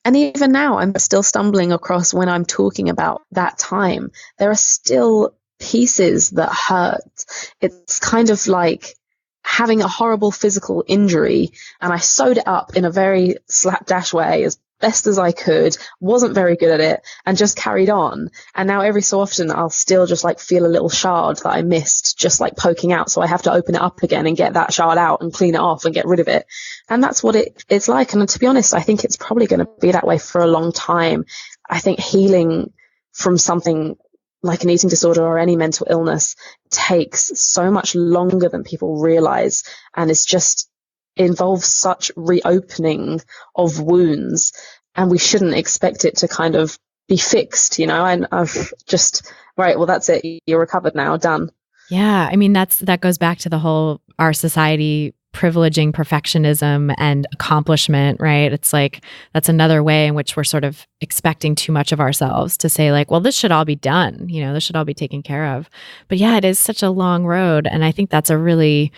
C: And even now, I'm still stumbling across, when I'm talking about that time, there are still pieces that hurt. It's kind of like having a horrible physical injury, and I sewed it up in a very slapdash way as best as I could, wasn't very good at it, and just carried on. And now every so often I'll still just like feel a little shard that I missed just like poking out, so I have to open it up again and get that shard out and clean it off and get rid of it. And that's what it's like. And to be honest, I think it's probably going to be that way for a long time. I think healing from something like an eating disorder or any mental illness takes so much longer than people realize, and it's just involves such reopening of wounds, and we shouldn't expect it to kind of be fixed, and I've just, right, well, that's it, you're recovered now, done.
A: Yeah, I mean, that goes back to the whole, our society privileging perfectionism and accomplishment, right? It's like, that's another way in which we're sort of expecting too much of ourselves to say like, well, this should all be done, this should all be taken care of. But yeah, it is such a long road, and I think that's a really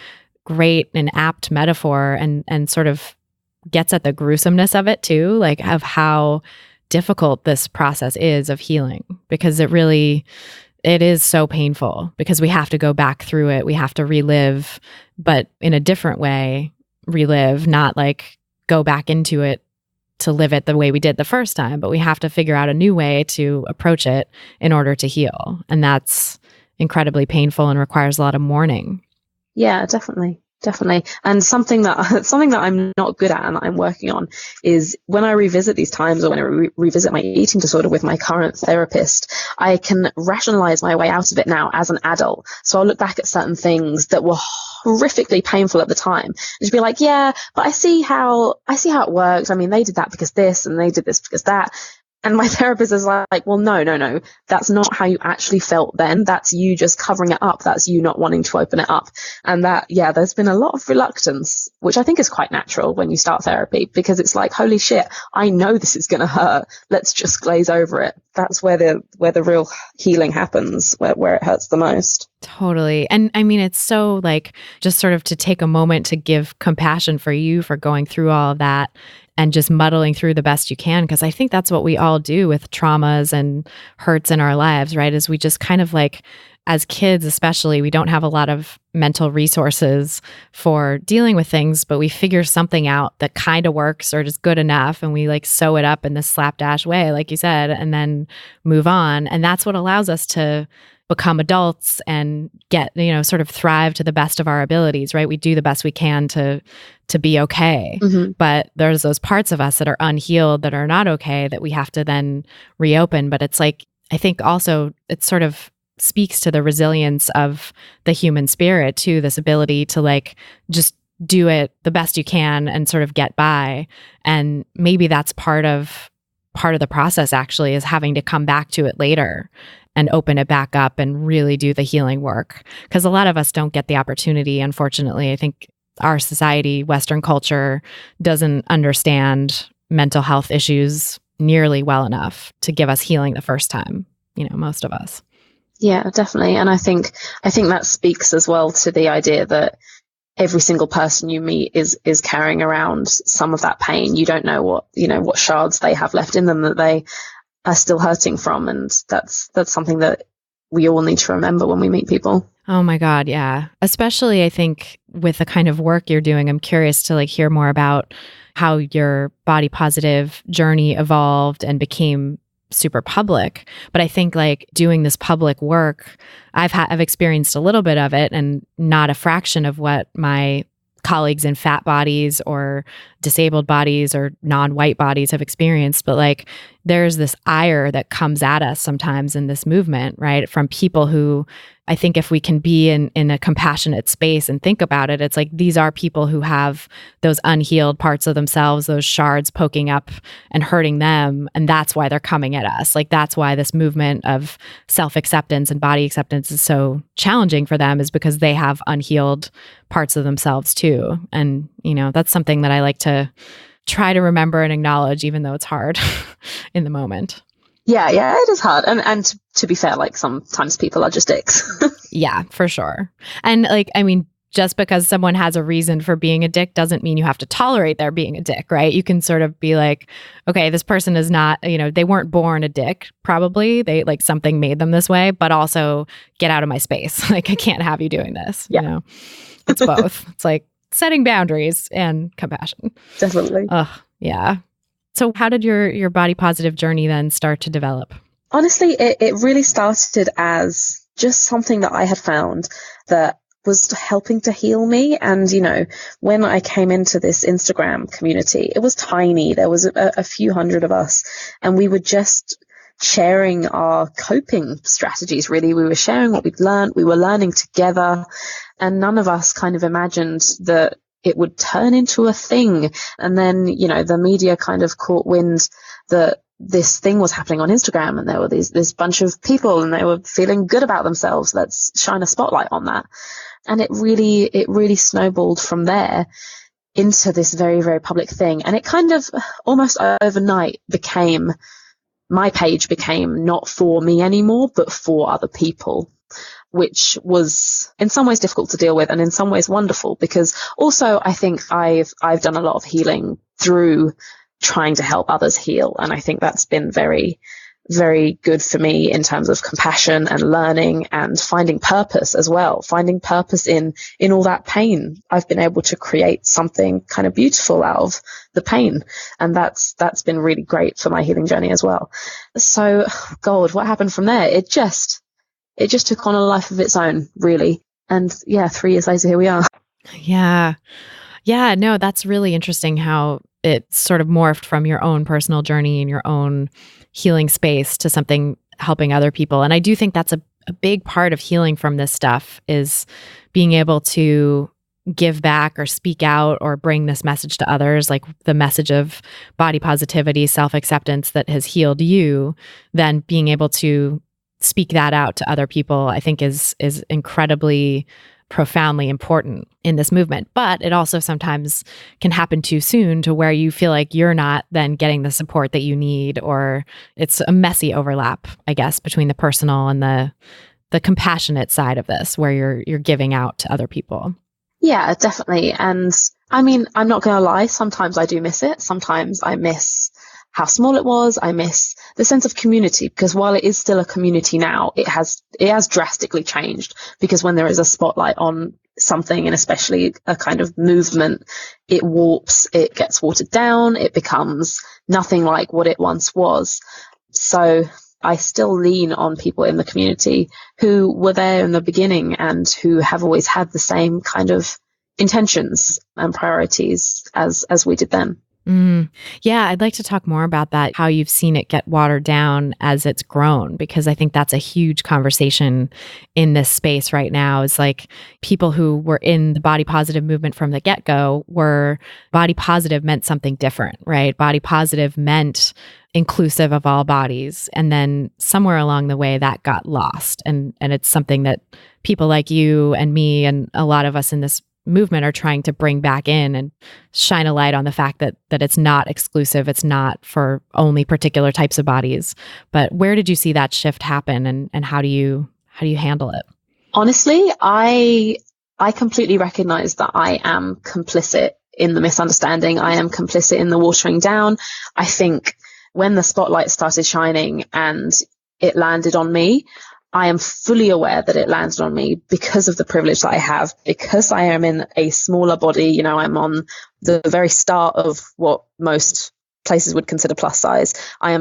A: great and apt metaphor, and sort of gets at the gruesomeness of it too, like of how difficult this process is of healing, because it is so painful, because we have to go back through it. We have to relive, but in a different way, relive, not like go back into it to live it the way we did the first time, but we have to figure out a new way to approach it in order to heal. And that's incredibly painful and requires a lot of mourning.
C: Yeah, definitely. Definitely. And something that I'm not good at and that I'm working on is when I revisit these times, or when I revisit my eating disorder with my current therapist, I can rationalize my way out of it now as an adult. So I'll look back at certain things that were horrifically painful at the time and just be like, yeah, but I see how it works. I mean, they did that because this and they did this because that. And my therapist is like, well, no, that's not how you actually felt then. That's you just covering it up. That's you not wanting to open it up. And that, yeah, there's been a lot of reluctance, which I think is quite natural when you start therapy, because it's like, holy shit, I know this is going to hurt. Let's just glaze over it. That's where the real healing happens, where it hurts the most.
A: Totally. And I mean, it's so like just sort of to take a moment to give compassion for you for going through all of that and just muddling through the best you can. Because I think that's what we all do with traumas and hurts in our lives, right? Is we just kind of like, as kids especially, we don't have a lot of mental resources for dealing with things, but we figure something out that kind of works or just good enough, and we like sew it up in this slapdash way, like you said, and then move on. And that's what allows us to become adults and get, sort of thrive to the best of our abilities, right? We do the best we can to be okay. Mm-hmm. But there's those parts of us that are unhealed, that are not okay, that we have to then reopen. But it's like, I think also it sort of speaks to the resilience of the human spirit too, this ability to like just do it the best you can and sort of get by. And maybe that's part of the process actually, is having to come back to it later and open it back up and really do the healing work. Because a lot of us don't get the opportunity, unfortunately. I think our society, Western culture, doesn't understand mental health issues nearly well enough to give us healing the first time, most of us.
C: Yeah, definitely. And I think that speaks as well to the idea that every single person you meet is carrying around some of that pain. You don't know what shards they have left in them that they are still hurting from. And that's something that we all need to remember when we meet people.
A: Oh my God. Yeah. Especially I think with the kind of work you're doing, I'm curious to like hear more about how your body positive journey evolved and became super public. But I think like doing this public work, I've experienced a little bit of it, and not a fraction of what my colleagues in fat bodies or disabled bodies or non-white bodies have experienced. But like there's this ire that comes at us sometimes in this movement, right? From people who, I think if we can be in a compassionate space and think about it, it's like these are people who have those unhealed parts of themselves, those shards poking up and hurting them. And that's why they're coming at us. Like that's why this movement of self-acceptance and body acceptance is so challenging for them, is because they have unhealed parts of themselves too. And, that's something that I like to try to remember and acknowledge, even though it's hard in the moment.
C: Yeah, it is hard. And to be fair, like sometimes people are just dicks.
A: Yeah, for sure. And like, I mean, just because someone has a reason for being a dick doesn't mean you have to tolerate their being a dick, right? You can sort of be like, okay, this person is not, they weren't born a dick, probably. They like something made them this way, but also get out of my space. Like, I can't have you doing this.
C: Yeah.
A: It's both. It's like setting boundaries and compassion.
C: Definitely.
A: Yeah. So how did your body positive journey then start to develop?
C: Honestly, it really started as just something that I had found that was helping to heal me. And, when I came into this Instagram community, it was tiny. There was a few hundred of us, and we were just sharing our coping strategies, really. We were sharing what we'd learned. We were learning together, and none of us kind of imagined that it would turn into a thing. And then, the media kind of caught wind that this thing was happening on Instagram, and there were this bunch of people, and they were feeling good about themselves. Let's shine a spotlight on that. And it really snowballed from there into this very, very public thing. And it kind of almost overnight my page became not for me anymore, but for other people, which was in some ways difficult to deal with, and in some ways wonderful, because also I think I've done a lot of healing through trying to help others heal. And I think that's been very, very good for me in terms of compassion and learning and finding purpose as well, finding purpose in all that pain. I've been able to create something kind of beautiful out of the pain. And that's been really great for my healing journey as well. So, God, what happened from there? It just took on a life of its own, really. And yeah, 3 years later, here we are.
A: Yeah. Yeah, no, that's really interesting how it sort of morphed from your own personal journey and your own healing space to something helping other people. And I do think that's a big part of healing from this stuff, is being able to give back or speak out or bring this message to others, like the message of body positivity, self-acceptance that has healed you, then being able to speak that out to other people, I think is incredibly profoundly important in this movement. But it also sometimes can happen too soon to where you feel like you're not then getting the support that you need, or it's a messy overlap, I guess, between the personal and the compassionate side of this, where you're giving out to other people.
C: Yeah, definitely. And I mean, I'm not going to lie, sometimes I do miss it. Sometimes I miss how small it was. I miss the sense of community, because while it is still a community now, it has drastically changed, because when there is a spotlight on something, and especially a kind of movement, it warps, it gets watered down, it becomes nothing like what it once was. So I still lean on people in the community who were there in the beginning and who have always had the same kind of intentions and priorities as we did then.
A: Yeah, I'd like to talk more about that, how you've seen it get watered down as it's grown, because I think that's a huge conversation in this space right now. Is like people who were in the body positive movement from the get-go were body positive meant something different, right? Body positive meant inclusive of all bodies. And then somewhere along the way that got lost. And it's something that people like you and me and a lot of us in this movement are trying to bring back in and shine a light on the fact that it's not exclusive. It's not for only particular types of bodies. But where did you see that shift happen, and how do you handle it?
C: Honestly, I completely recognize that I am complicit in the misunderstanding. I am complicit in the watering down. I think when the spotlight started shining and it landed on me, I am fully aware that it landed on me because of the privilege that I have, because I am in a smaller body. You know, I'm on the very start of what most places would consider plus size. I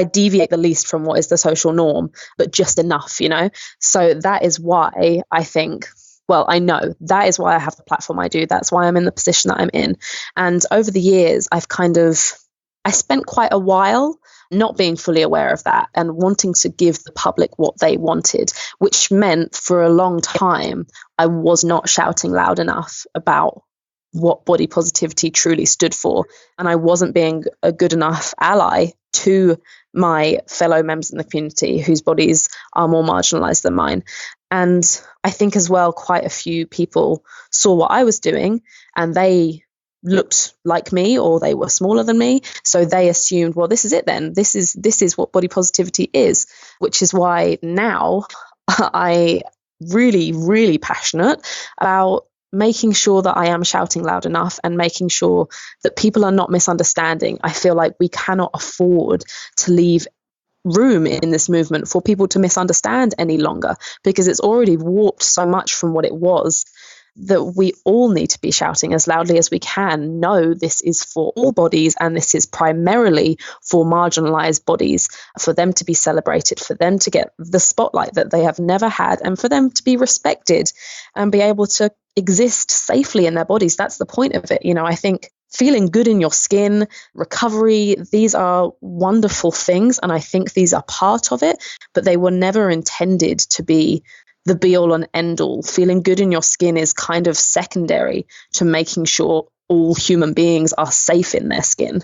C: deviate the least from what is the social norm, but just enough, you know? So that is why I know that is why I have the platform I do. That's why I'm in the position that I'm in. And over the years, I spent quite a while not being fully aware of that and wanting to give the public what they wanted, which meant for a long time, I was not shouting loud enough about what body positivity truly stood for. And I wasn't being a good enough ally to my fellow members in the community whose bodies are more marginalized than mine. And I think as well, quite a few people saw what I was doing and they looked like me, or they were smaller than me, so they assumed, well, this is it then, this is what body positivity is, which is why now I really passionate about making sure that I am shouting loud enough and making sure that people are not misunderstanding. I feel like we cannot afford to leave room in this movement for people to misunderstand any longer, because it's already warped so much from what it was, that we all need to be shouting as loudly as we can. No, this is for all bodies, and this is primarily for marginalized bodies, for them to be celebrated, for them to get the spotlight that they have never had, and for them to be respected and be able to exist safely in their bodies. That's the point of it. You know, I think feeling good in your skin, recovery, these are wonderful things, and I think these are part of it, but they were never intended to be the be all and end all. Feeling good in your skin is kind of secondary to making sure all human beings are safe in their skin.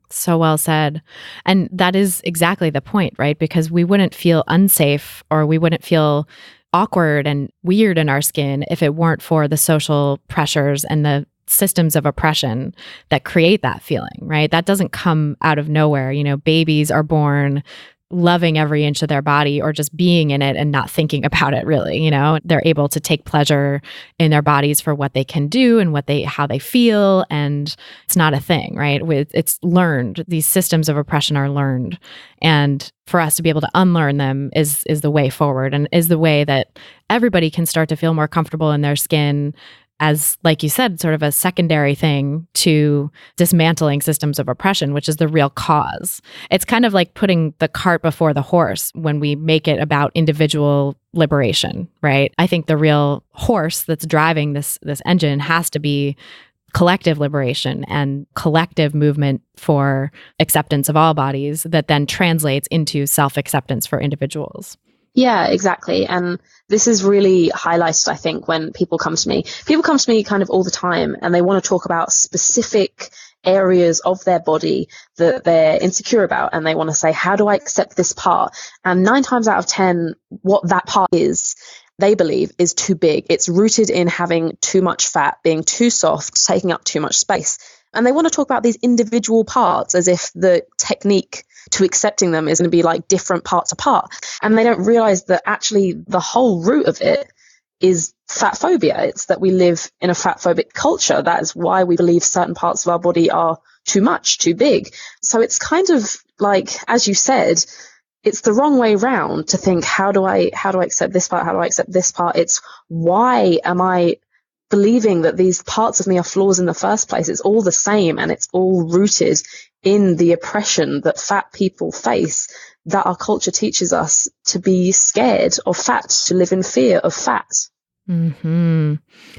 A: So well said. And that is exactly the point, right? Because we wouldn't feel unsafe, or we wouldn't feel awkward and weird in our skin if it weren't for the social pressures and the systems of oppression that create that feeling, right? That doesn't come out of nowhere. You know, babies are born loving every inch of their body or just being in it and not thinking about it really, they're able to take pleasure in their bodies for what they can do and how they feel. And it's not a thing, right? It's learned. These systems of oppression are learned. And for us to be able to unlearn them is the way forward, and is the way that everybody can start to feel more comfortable in their skin as, like you said, sort of a secondary thing to dismantling systems of oppression, which is the real cause. It's kind of like putting the cart before the horse when we make it about individual liberation, right? I think the real horse that's driving this engine has to be collective liberation and collective movement for acceptance of all bodies that then translates into self-acceptance for individuals.
C: Yeah, exactly. And this is really highlighted, I think, when people come to me. People come to me kind of all the time, and they want to talk about specific areas of their body that they're insecure about. And they want to say, how do I accept this part? And 9 times out of 10, what that part is, they believe, is too big. It's rooted in having too much fat, being too soft, taking up too much space. And they want to talk about these individual parts as if the technique to accepting them is going to be like different parts apart. And they don't realize that actually the whole root of it is fat phobia. It's that we live in a fat phobic culture. That is why we believe certain parts of our body are too much, too big. So it's kind of like, as you said, it's the wrong way round to think, how do I accept this part? How do I accept this part? It's why am I believing that these parts of me are flaws in the first place? It's all the same, and it's all rooted in the oppression that fat people face, that our culture teaches us to be scared of fat, to live in fear of fat.
A: Mm-hmm.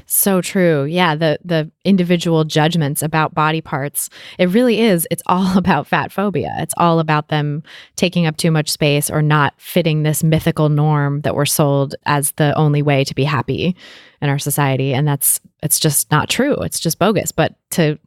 A: So true. Yeah, the individual judgments about body parts, it really is. It's all about fat phobia. It's all about them taking up too much space or not fitting this mythical norm that we're sold as the only way to be happy in our society. And it's just not true. It's just bogus. But to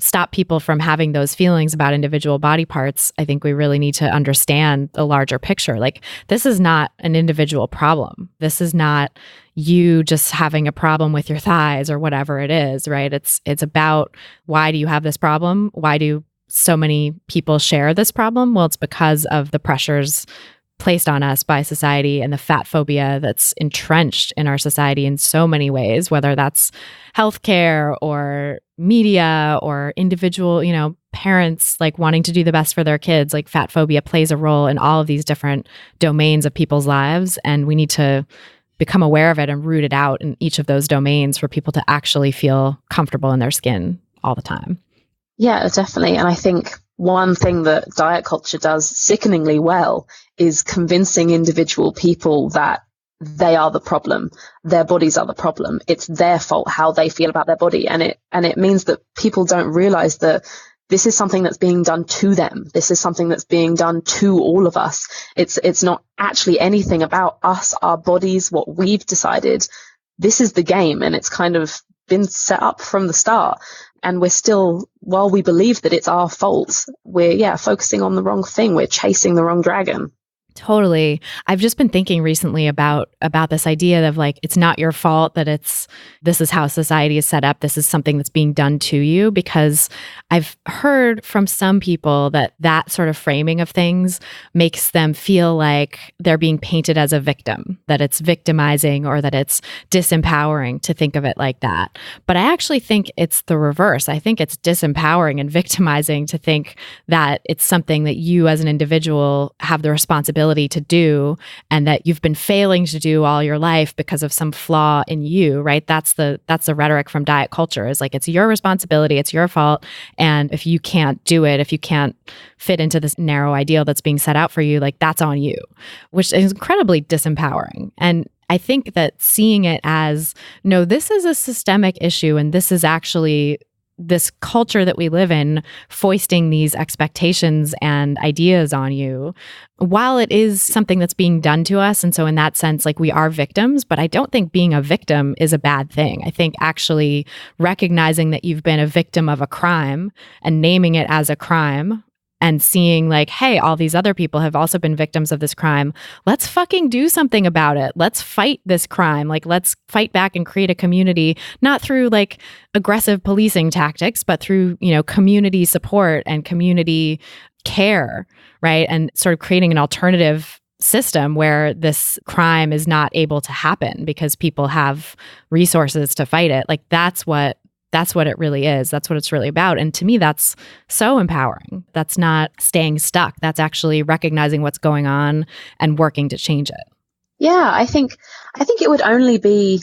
A: stop people from having those feelings about individual body parts, I think we really need to understand the larger picture. Like, this is not an individual problem. This is not you just having a problem with your thighs or whatever it is, right? It's about, why do you have this problem? Why do so many people share this problem? Well, it's because of the pressures placed on us by society and the fat phobia that's entrenched in our society in so many ways, whether that's healthcare or media or individual, parents like wanting to do the best for their kids. Like, fat phobia plays a role in all of these different domains of people's lives. And we need to become aware of it and root it out in each of those domains for people to actually feel comfortable in their skin all the time.
C: Yeah, definitely. And I think one thing that diet culture does sickeningly well is convincing individual people that they are the problem. Their bodies are the problem. It's their fault how they feel about their body. And it means that people don't realize that this is something that's being done to them. This is something that's being done to all of us. It's not actually anything about us, our bodies, what we've decided. This is the game, and it's kind of been set up from the start. And we're still, while we believe that it's our fault, we're focusing on the wrong thing. We're chasing the wrong dragon.
A: Totally. I've just been thinking recently about this idea of like, it's not your fault that this is how society is set up. This is something that's being done to you, because I've heard from some people that sort of framing of things makes them feel like they're being painted as a victim, that it's victimizing or that it's disempowering to think of it like that. But I actually think it's the reverse. I think it's disempowering and victimizing to think that it's something that you as an individual have the responsibility to do, and that you've been failing to do all your life because of some flaw in you, right? That's the rhetoric from diet culture, is like, it's your responsibility, it's your fault. And if you can't do it, if you can't fit into this narrow ideal that's being set out for you, like, that's on you, which is incredibly disempowering. And I think that seeing it as, no, this is a systemic issue, and this is actually this culture that we live in foisting these expectations and ideas on you, while it is something that's being done to us. And so in that sense, like, we are victims, but I don't think being a victim is a bad thing. I think actually recognizing that you've been a victim of a crime and naming it as a crime, and seeing like, hey, all these other people have also been victims of this crime. Let's fucking do something about it. Let's fight this crime. Like, let's fight back and create a community, not through like aggressive policing tactics, but through, community support and community care, right? And sort of creating an alternative system where this crime is not able to happen because people have resources to fight it. Like that's what it really is. That's what it's really about. And to me, that's so empowering. That's not staying stuck. That's actually recognizing what's going on and working to change it.
C: Yeah, I think it would only be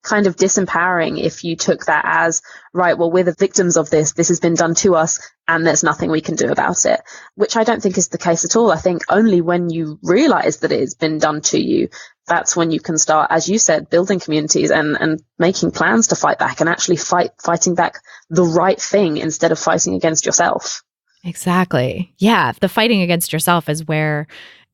C: kind of disempowering if you took that as, right, well, we're the victims of this. This has been done to us and there's nothing we can do about it, which I don't think is the case at all. I think only when you realize that it has been done to you, that's when you can start, as you said, building communities and making plans to fight back and actually fighting back the right thing instead of fighting against yourself.
A: Exactly. Yeah. The fighting against yourself is where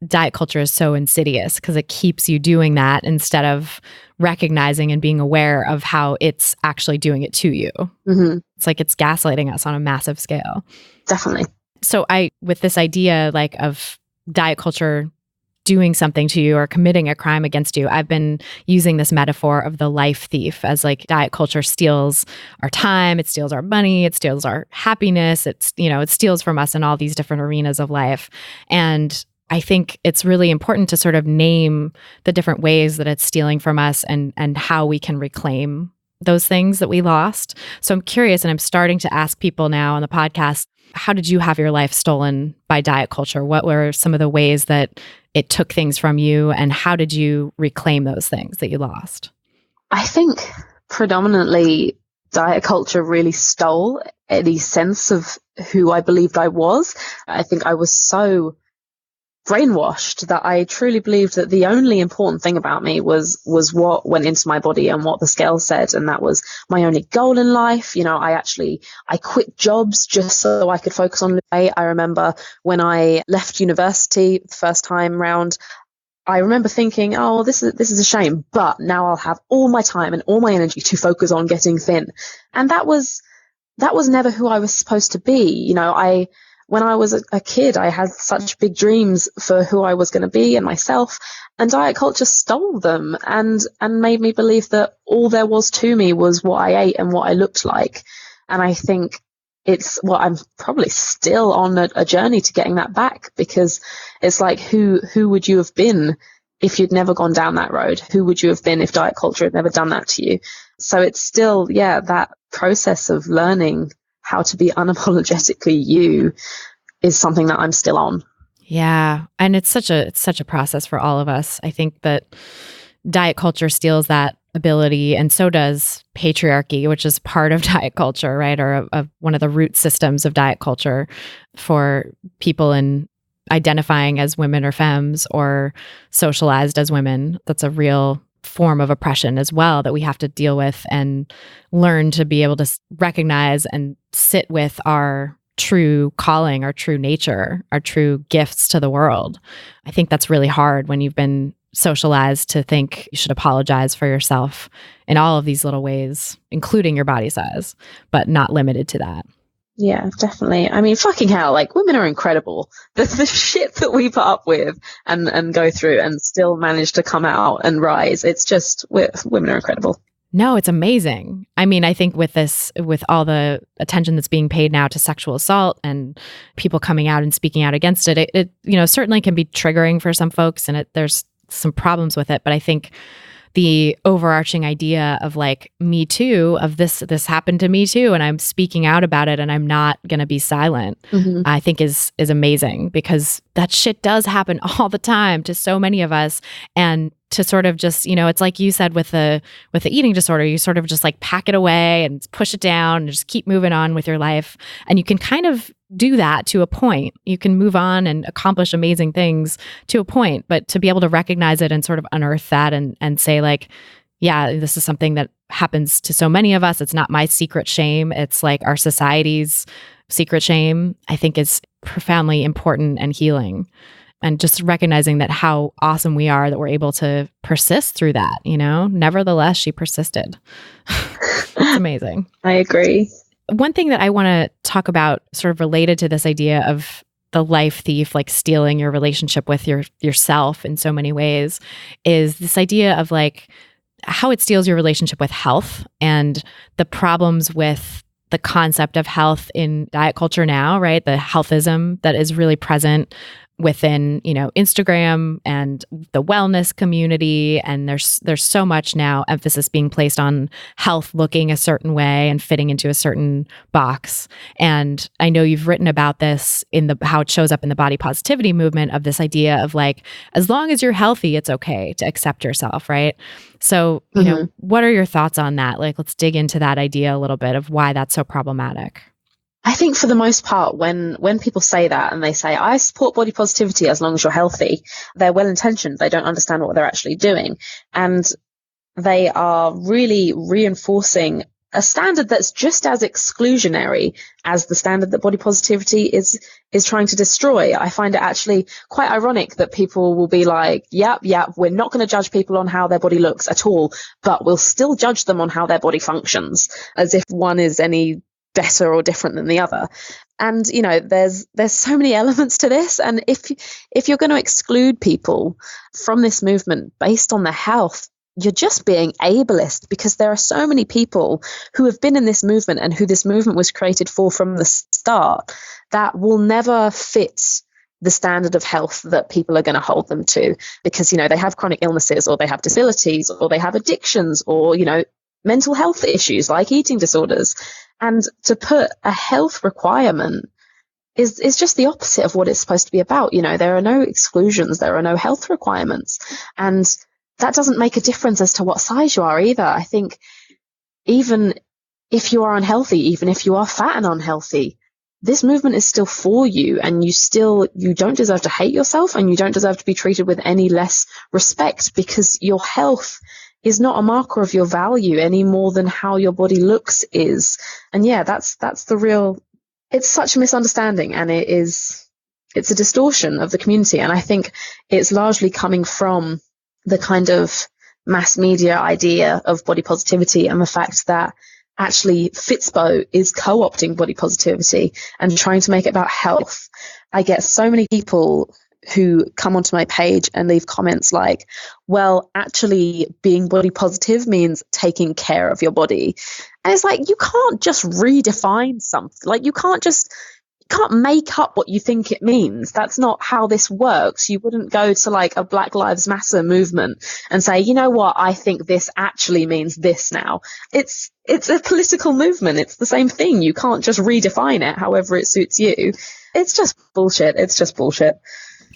A: diet culture is so insidious because it keeps you doing that instead of recognizing and being aware of how it's actually doing it to you.
C: Mm-hmm.
A: It's like it's gaslighting us on a massive scale.
C: Definitely.
A: So with this idea like of diet culture doing something to you or committing a crime against you, I've been using this metaphor of the life thief as like diet culture steals our time, it steals our money, it steals our happiness, it steals from us in all these different arenas of life. And I think it's really important to sort of name the different ways that it's stealing from us and how we can reclaim those things that we lost. So I'm curious, and I'm starting to ask people now on the podcast, how did you have your life stolen by diet culture? What were some of the ways that it took things from you, and how did you reclaim those things that you lost?
C: I think predominantly diet culture really stole any sense of who I believed I was. I think I was so brainwashed that I truly believed that the only important thing about me was what went into my body and what the scale said, and that was my only goal in life. I quit jobs just so I could focus on weight. I remember when I left university the first time round, I remember thinking, oh, this is a shame, but now I'll have all my time and all my energy to focus on getting thin. And that was never who I was supposed to be. When I was a kid, I had such big dreams for who I was going to be and myself, and diet culture stole them and made me believe that all there was to me was what I ate and what I looked like. And I think I'm probably still on a journey to getting that back, because it's like, who would you have been if you'd never gone down that road? Who would you have been if diet culture had never done that to you? So it's still, that process of learning how to be unapologetically you is something that I'm still on.
A: Yeah. And it's such a process for all of us. I think that diet culture steals that ability, and so does patriarchy, which is part of diet culture, right? Or one of the root systems of diet culture for people in identifying as women or femmes or socialized as women. That's a real form of oppression as well that we have to deal with and learn to be able to recognize and sit with our true calling, our true nature, our true gifts to the world. I think that's really hard when you've been socialized to think you should apologize for yourself in all of these little ways, including your body size, but not limited to that.
C: Yeah, definitely. I mean, fucking hell, like, women are incredible. The shit that we put up with and go through and still manage to come out and rise. It's just, women are incredible.
A: No, it's amazing. I mean, I think with all the attention that's being paid now to sexual assault and people coming out and speaking out against it, it certainly can be triggering for some folks, and there's some problems with it. But I think the overarching idea of like Me Too, of this happened to me too, and I'm speaking out about it and I'm not going to be silent, I think is amazing, because that shit does happen all the time to so many of us. And to sort of just, it's like you said with the eating disorder, you sort of just like pack it away and push it down and just keep moving on with your life. And you can kind of do that to a point. You can move on and accomplish amazing things to a point, but to be able to recognize it and sort of unearth that and say like, yeah, this is something that happens to so many of us. It's not my secret shame. It's like our society's secret shame, I think is profoundly important and healing. And just recognizing that how awesome we are that we're able to persist through that, Nevertheless, she persisted. It's amazing.
C: I agree.
A: One thing that I want to talk about sort of related to this idea of the life thief, like stealing your relationship with yourself in so many ways, is this idea of like how it steals your relationship with health and the problems with the concept of health in diet culture now, right? The healthism that is really present within, Instagram and the wellness community. And there's so much now emphasis being placed on health looking a certain way and fitting into a certain box. And I know you've written about this in how it shows up in the body positivity movement, of this idea of like, as long as you're healthy, it's okay to accept yourself, right? So, what are your thoughts on that? Like, let's dig into that idea a little bit of why that's so problematic.
C: I think for the most part, when people say that and they say, I support body positivity as long as you're healthy, they're well-intentioned. They don't understand what they're actually doing. And they are really reinforcing a standard that's just as exclusionary as the standard that body positivity is trying to destroy. I find it actually quite ironic that people will be like, yep, we're not going to judge people on how their body looks at all, but we'll still judge them on how their body functions, as if one is any better or different than the other. And there's so many elements to this, and if you're going to exclude people from this movement based on their health, you're just being ableist, because there are so many people who have been in this movement and who this movement was created for from the start that will never fit the standard of health that people are going to hold them to, because they have chronic illnesses, or they have disabilities, or they have addictions, or mental health issues like eating disorders. And to put a health requirement is just the opposite of what it's supposed to be about. There are no exclusions, there are no health requirements. And that doesn't make a difference as to what size you are either. I think even if you are unhealthy, even if you are fat and unhealthy, this movement is still for you, and you don't deserve to hate yourself, and you don't deserve to be treated with any less respect, because your health is not a marker of your value any more than how your body looks is. And yeah, that's the real, it's such a misunderstanding, and it's a distortion of the community. And I think it's largely coming from the kind of mass media idea of body positivity, and the fact that actually Fitspo is co-opting body positivity and trying to make it about health. I get so many people who come onto my page and leave comments like, well, actually being body positive means taking care of your body. And it's like, you can't just redefine something. Like, you can't make up what you think it means. That's not how this works. You wouldn't go to like a Black Lives Matter movement and say, you know what, I think this actually means this now. It's a political movement. It's the same thing. You can't just redefine it however it suits you. It's just bullshit.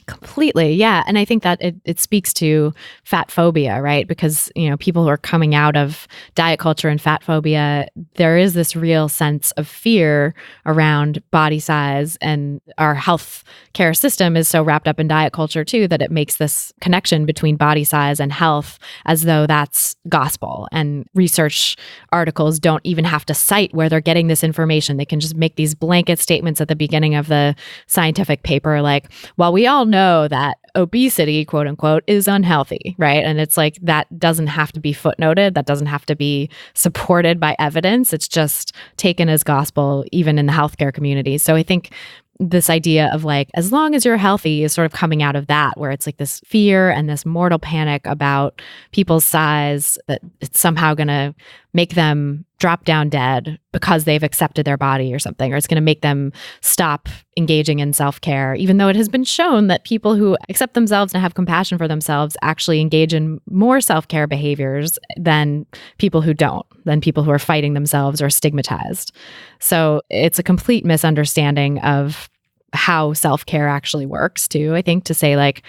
A: Completely. Yeah. And I think that it speaks to fat phobia, right? Because, people who are coming out of diet culture and fat phobia, there is this real sense of fear around body size, and our health care system is so wrapped up in diet culture too, that it makes this connection between body size and health as though that's gospel. And research articles don't even have to cite where they're getting this information. They can just make these blanket statements at the beginning of the scientific paper, like, well, we all know that obesity, quote unquote, is unhealthy, right? And it's like, that doesn't have to be footnoted. That doesn't have to be supported by evidence. It's just taken as gospel, even in the healthcare community. So I think this idea of like, as long as you're healthy is sort of coming out of that, where it's like this fear and this mortal panic about people's size, that it's somehow going to make them drop down dead because they've accepted their body or something, or it's going to make them stop engaging in self-care, even though it has been shown that people who accept themselves and have compassion for themselves actually engage in more self-care behaviors than people who don't, than people who are fighting themselves or stigmatized. So it's a complete misunderstanding of how self-care actually works too, I think, to say like,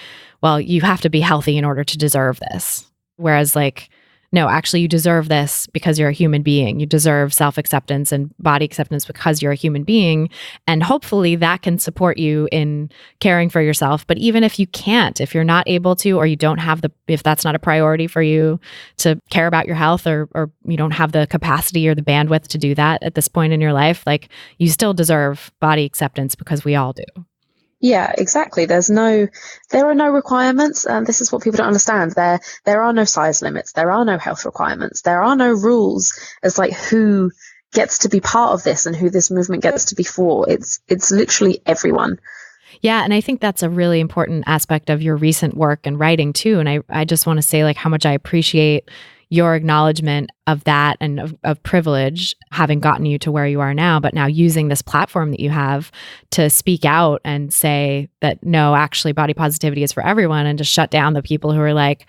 A: well, you have to be healthy in order to deserve this. Whereas like, no, actually you deserve this because you're a human being. You deserve self-acceptance and body acceptance because you're a human being. And hopefully that can support you in caring for yourself. But even if you can't, if you're not able to, or you don't have if that's not a priority for you to care about your health, or you don't have the capacity or the bandwidth to do that at this point in your life, like, you still deserve body acceptance, because we all do.
C: Yeah, exactly. There are no requirements, and this is what people don't understand. There are no size limits. There are no health requirements. There are no rules as like who gets to be part of this and who this movement gets to be for. It's literally everyone.
A: Yeah, and I think that's a really important aspect of your recent work and writing too. And I just want to say like how much I appreciate your acknowledgement of that and of privilege having gotten you to where you are now, but now using this platform that you have to speak out and say that, no, actually body positivity is for everyone, and to shut down the people who are like,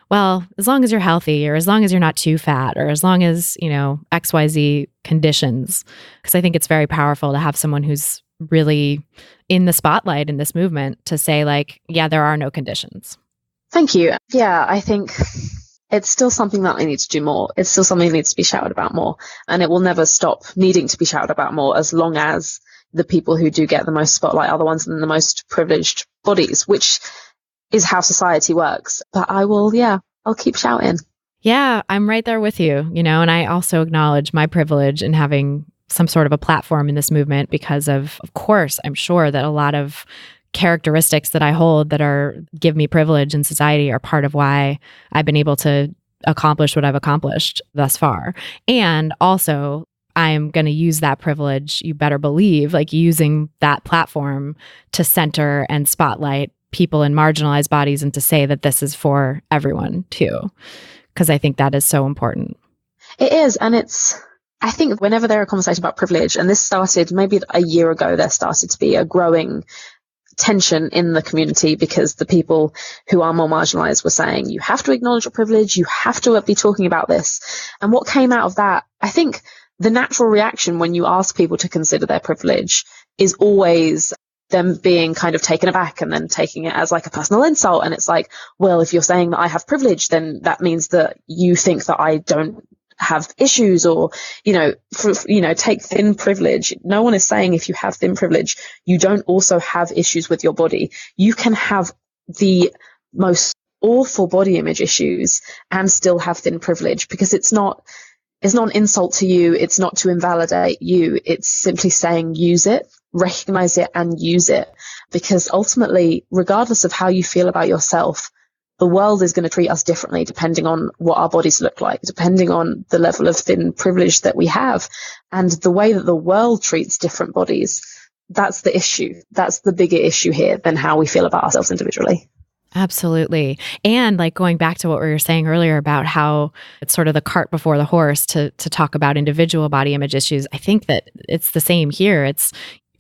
A: well, as long as you're healthy, or as long as you're not too fat, or as long as, XYZ conditions. Because I think it's very powerful to have someone who's really in the spotlight in this movement to say, like, yeah, there are no conditions.
C: Thank you. Yeah, I think it's still something that I need to do more. It's still something that needs to be shouted about more. And it will never stop needing to be shouted about more as long as the people who do get the most spotlight are the ones in the most privileged bodies, which is how society works. But I'll keep shouting.
A: Yeah, I'm right there with you, and I also acknowledge my privilege in having some sort of a platform in this movement because of course, I'm sure that a lot of characteristics that I hold that give me privilege in society are part of why I've been able to accomplish what I've accomplished thus far. And also, I'm going to use that privilege, you better believe, like using that platform to center and spotlight people in marginalized bodies and to say that this is for everyone too, because I think that is so important.
C: It is. And I think whenever there are conversations about privilege, and this started maybe a year ago, there started to be a growing tension in the community because the people who are more marginalized were saying, you have to acknowledge your privilege, you have to be talking about this. And what came out of that, I think the natural reaction when you ask people to consider their privilege is always them being kind of taken aback and then taking it as like a personal insult. And it's like, well, if you're saying that I have privilege, then that means that you think that I don't have issues, or, take thin privilege. No one is saying if you have thin privilege, you don't also have issues with your body. You can have the most awful body image issues and still have thin privilege, because it's not an insult to you. It's not to invalidate you. It's simply saying use it, recognize it, and use it. Because ultimately, regardless of how you feel about yourself, the world is going to treat us differently depending on what our bodies look like, depending on the level of thin privilege that we have. And the way that the world treats different bodies, that's the issue. That's the bigger issue here than how we feel about ourselves individually.
A: Absolutely. And like going back to what we were saying earlier about how it's sort of the cart before the horse to talk about individual body image issues, I think that it's the same here. It's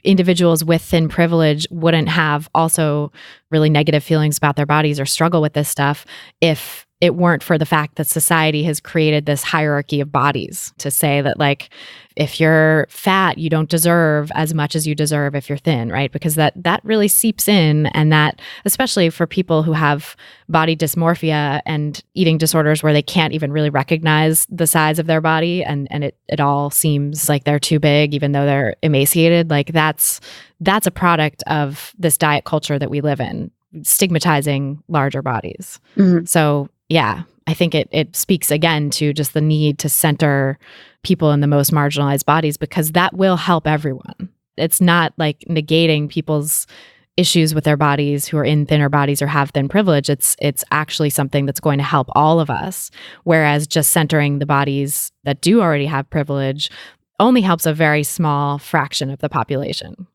A: individuals with thin privilege wouldn't have also really negative feelings about their bodies or struggle with this stuff if it weren't for the fact that society has created this hierarchy of bodies to say that, like, if you're fat, you don't deserve as much as you deserve if you're thin, right? Because that really seeps in, and that, especially for people who have body dysmorphia and eating disorders where they can't even really recognize the size of their body, and it all seems like they're too big, even though they're emaciated. Like that's a product of this diet culture that we live in, stigmatizing larger bodies. Mm-hmm. So yeah, I think it speaks again to just the need to center people in the most marginalized bodies, because that will help everyone. It's not like negating people's issues with their bodies who are in thinner bodies or have thin privilege. It's actually something that's going to help all of us. Whereas just centering the bodies that do already have privilege only helps a very small fraction of the population.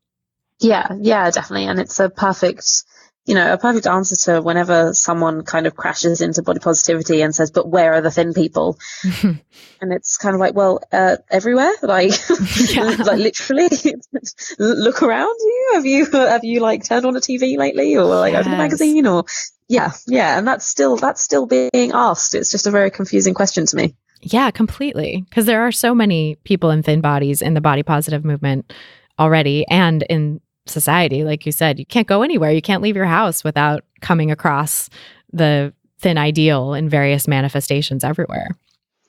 C: Yeah, definitely. And it's a perfect answer to whenever someone kind of crashes into body positivity and says, but where are the thin people? And it's kind of like, well, everywhere, like, like literally look around you. Have you like turned on a TV lately, or like opened a magazine, or yeah. And that's still being asked. It's just a very confusing question to me.
A: Yeah, completely. Because there are so many people in thin bodies in the body positive movement already, and in society, like you said, you can't go anywhere. You can't leave your house without coming across the thin ideal in various manifestations everywhere.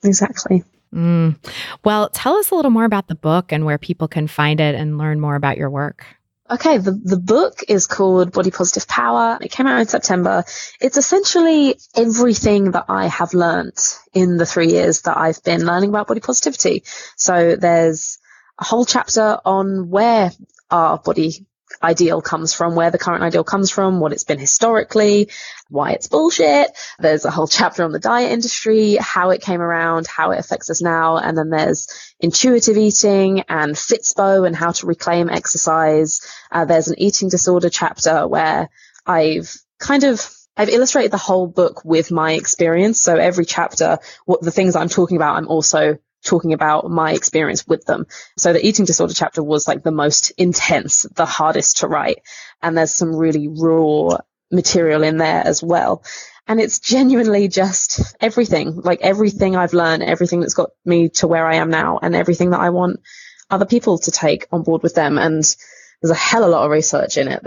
C: Exactly.
A: Well, tell us a little more about the book and where people can find it and learn more about your work.
C: Okay, the book is called Body Positive Power. It came out in September. It's essentially everything that I have learned in the 3 years that I've been learning about body positivity. So there's a whole chapter on where our body ideal comes from, where the current ideal comes from, what it's been historically, why it's bullshit. There's a whole chapter on the diet industry, how it came around, how it affects us now. And then there's intuitive eating and Fitspo and how to reclaim exercise. There's an eating disorder chapter where I've kind of I've illustrated the whole book with my experience. So every chapter, what the things I'm talking about, I'm also talking about my experience with them. So the eating disorder chapter was like the most intense, the hardest to write. And there's some really raw material in there as well. And it's genuinely just everything, like everything I've learned, everything that's got me to where I am now, and everything that I want other people to take on board with them. And there's a hell of a lot of research in it.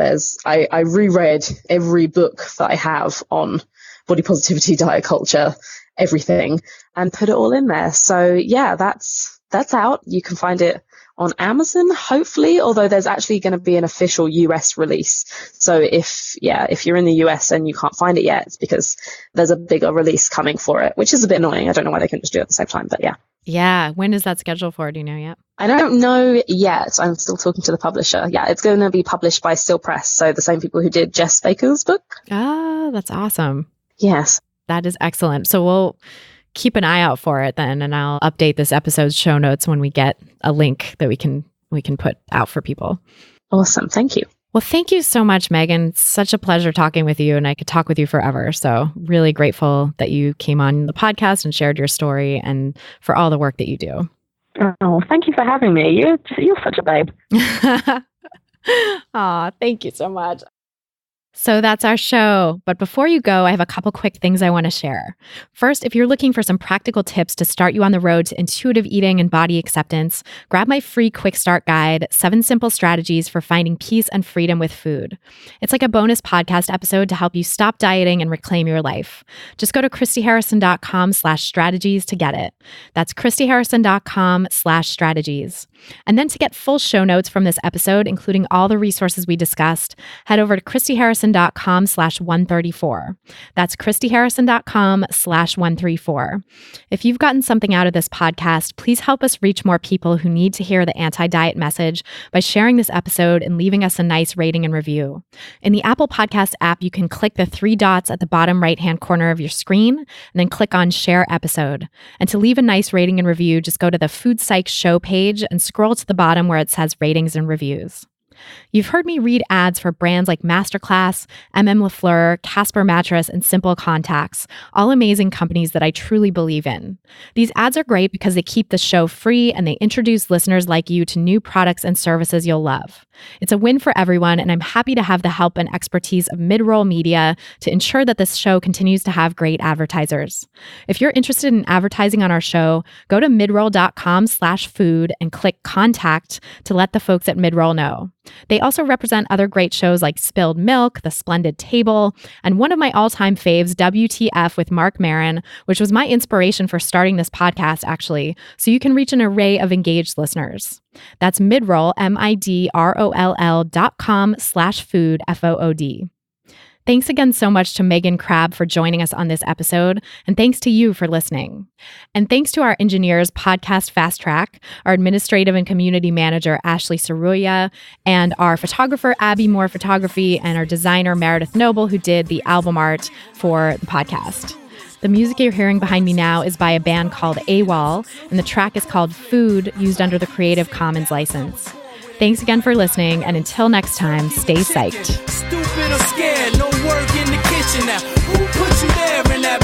C: I reread every book that I have on body positivity, diet culture, everything, and put it all in there. So yeah, that's out. You can find it on Amazon, hopefully, although there's actually going to be an official US release. So if you're in the US and you can't find it yet, it's because there's a bigger release coming for it, which is a bit annoying. I don't know why they couldn't just do it at the same time, but yeah.
A: Yeah. When is that scheduled for? Do you know yet?
C: I don't know yet. I'm still talking to the publisher. Yeah, it's going to be published by Still Press, so the same people who did Jess Baker's book.
A: Oh, that's awesome.
C: Yes.
A: That is excellent. So we'll keep an eye out for it then, and I'll update this episode's show notes when we get a link that we can put out for people.
C: Awesome. Thank you.
A: Well, thank you so much, Megan. It's such a pleasure talking with you, and I could talk with you forever. So really grateful that you came on the podcast and shared your story, and for all the work that you do.
D: Oh, thank you for having me. You're such a babe.
A: Aw, thank you so much. So that's our show. But before you go, I have a couple quick things I want to share. First, if you're looking for some practical tips to start you on the road to intuitive eating and body acceptance, grab my free quick start guide, 7 Simple Strategies for Finding Peace and Freedom with Food. It's like a bonus podcast episode to help you stop dieting and reclaim your life. Just go to christyharrison.com/strategies to get it. That's christyharrison.com/strategies. And then to get full show notes from this episode, including all the resources we discussed, head over to christyharrison.com/134. That's christyharrison.com/134. If you've gotten something out of this podcast, please help us reach more people who need to hear the anti-diet message by sharing this episode and leaving us a nice rating and review. In the Apple Podcast app, you can click the 3 dots at the bottom right-hand corner of your screen and then click on Share Episode. And to leave a nice rating and review, just go to the Food Psych show page and scroll to the bottom where it says ratings and reviews. You've heard me read ads for brands like Masterclass, LaFleur, Casper Mattress, and Simple Contacts, all amazing companies that I truly believe in. These ads are great because they keep the show free and they introduce listeners like you to new products and services you'll love. It's a win for everyone, and I'm happy to have the help and expertise of Midroll Media to ensure that this show continues to have great advertisers. If you're interested in advertising on our show, go to midroll.com/food and click Contact to let the folks at Midroll know. They also represent other great shows like Spilled Milk, The Splendid Table, and one of my all-time faves, WTF with Mark Maron, which was my inspiration for starting this podcast, actually, so you can reach an array of engaged listeners. That's Midroll, midroll.com/food, FOOD. Thanks again so much to Megan Crabbe for joining us on this episode, and thanks to you for listening. And thanks to our engineers, Podcast Fast Track, our administrative and community manager, Ashley Saruya, and our photographer, Abby Moore Photography, and our designer, Meredith Noble, who did the album art for the podcast. The music you're hearing behind me now is by a band called AWOL, and the track is called Food, used under the Creative Commons license. Thanks again for listening, and until next time, stay psyched.
B: Stupid or scared, no work in the kitchen now. Who put you there in that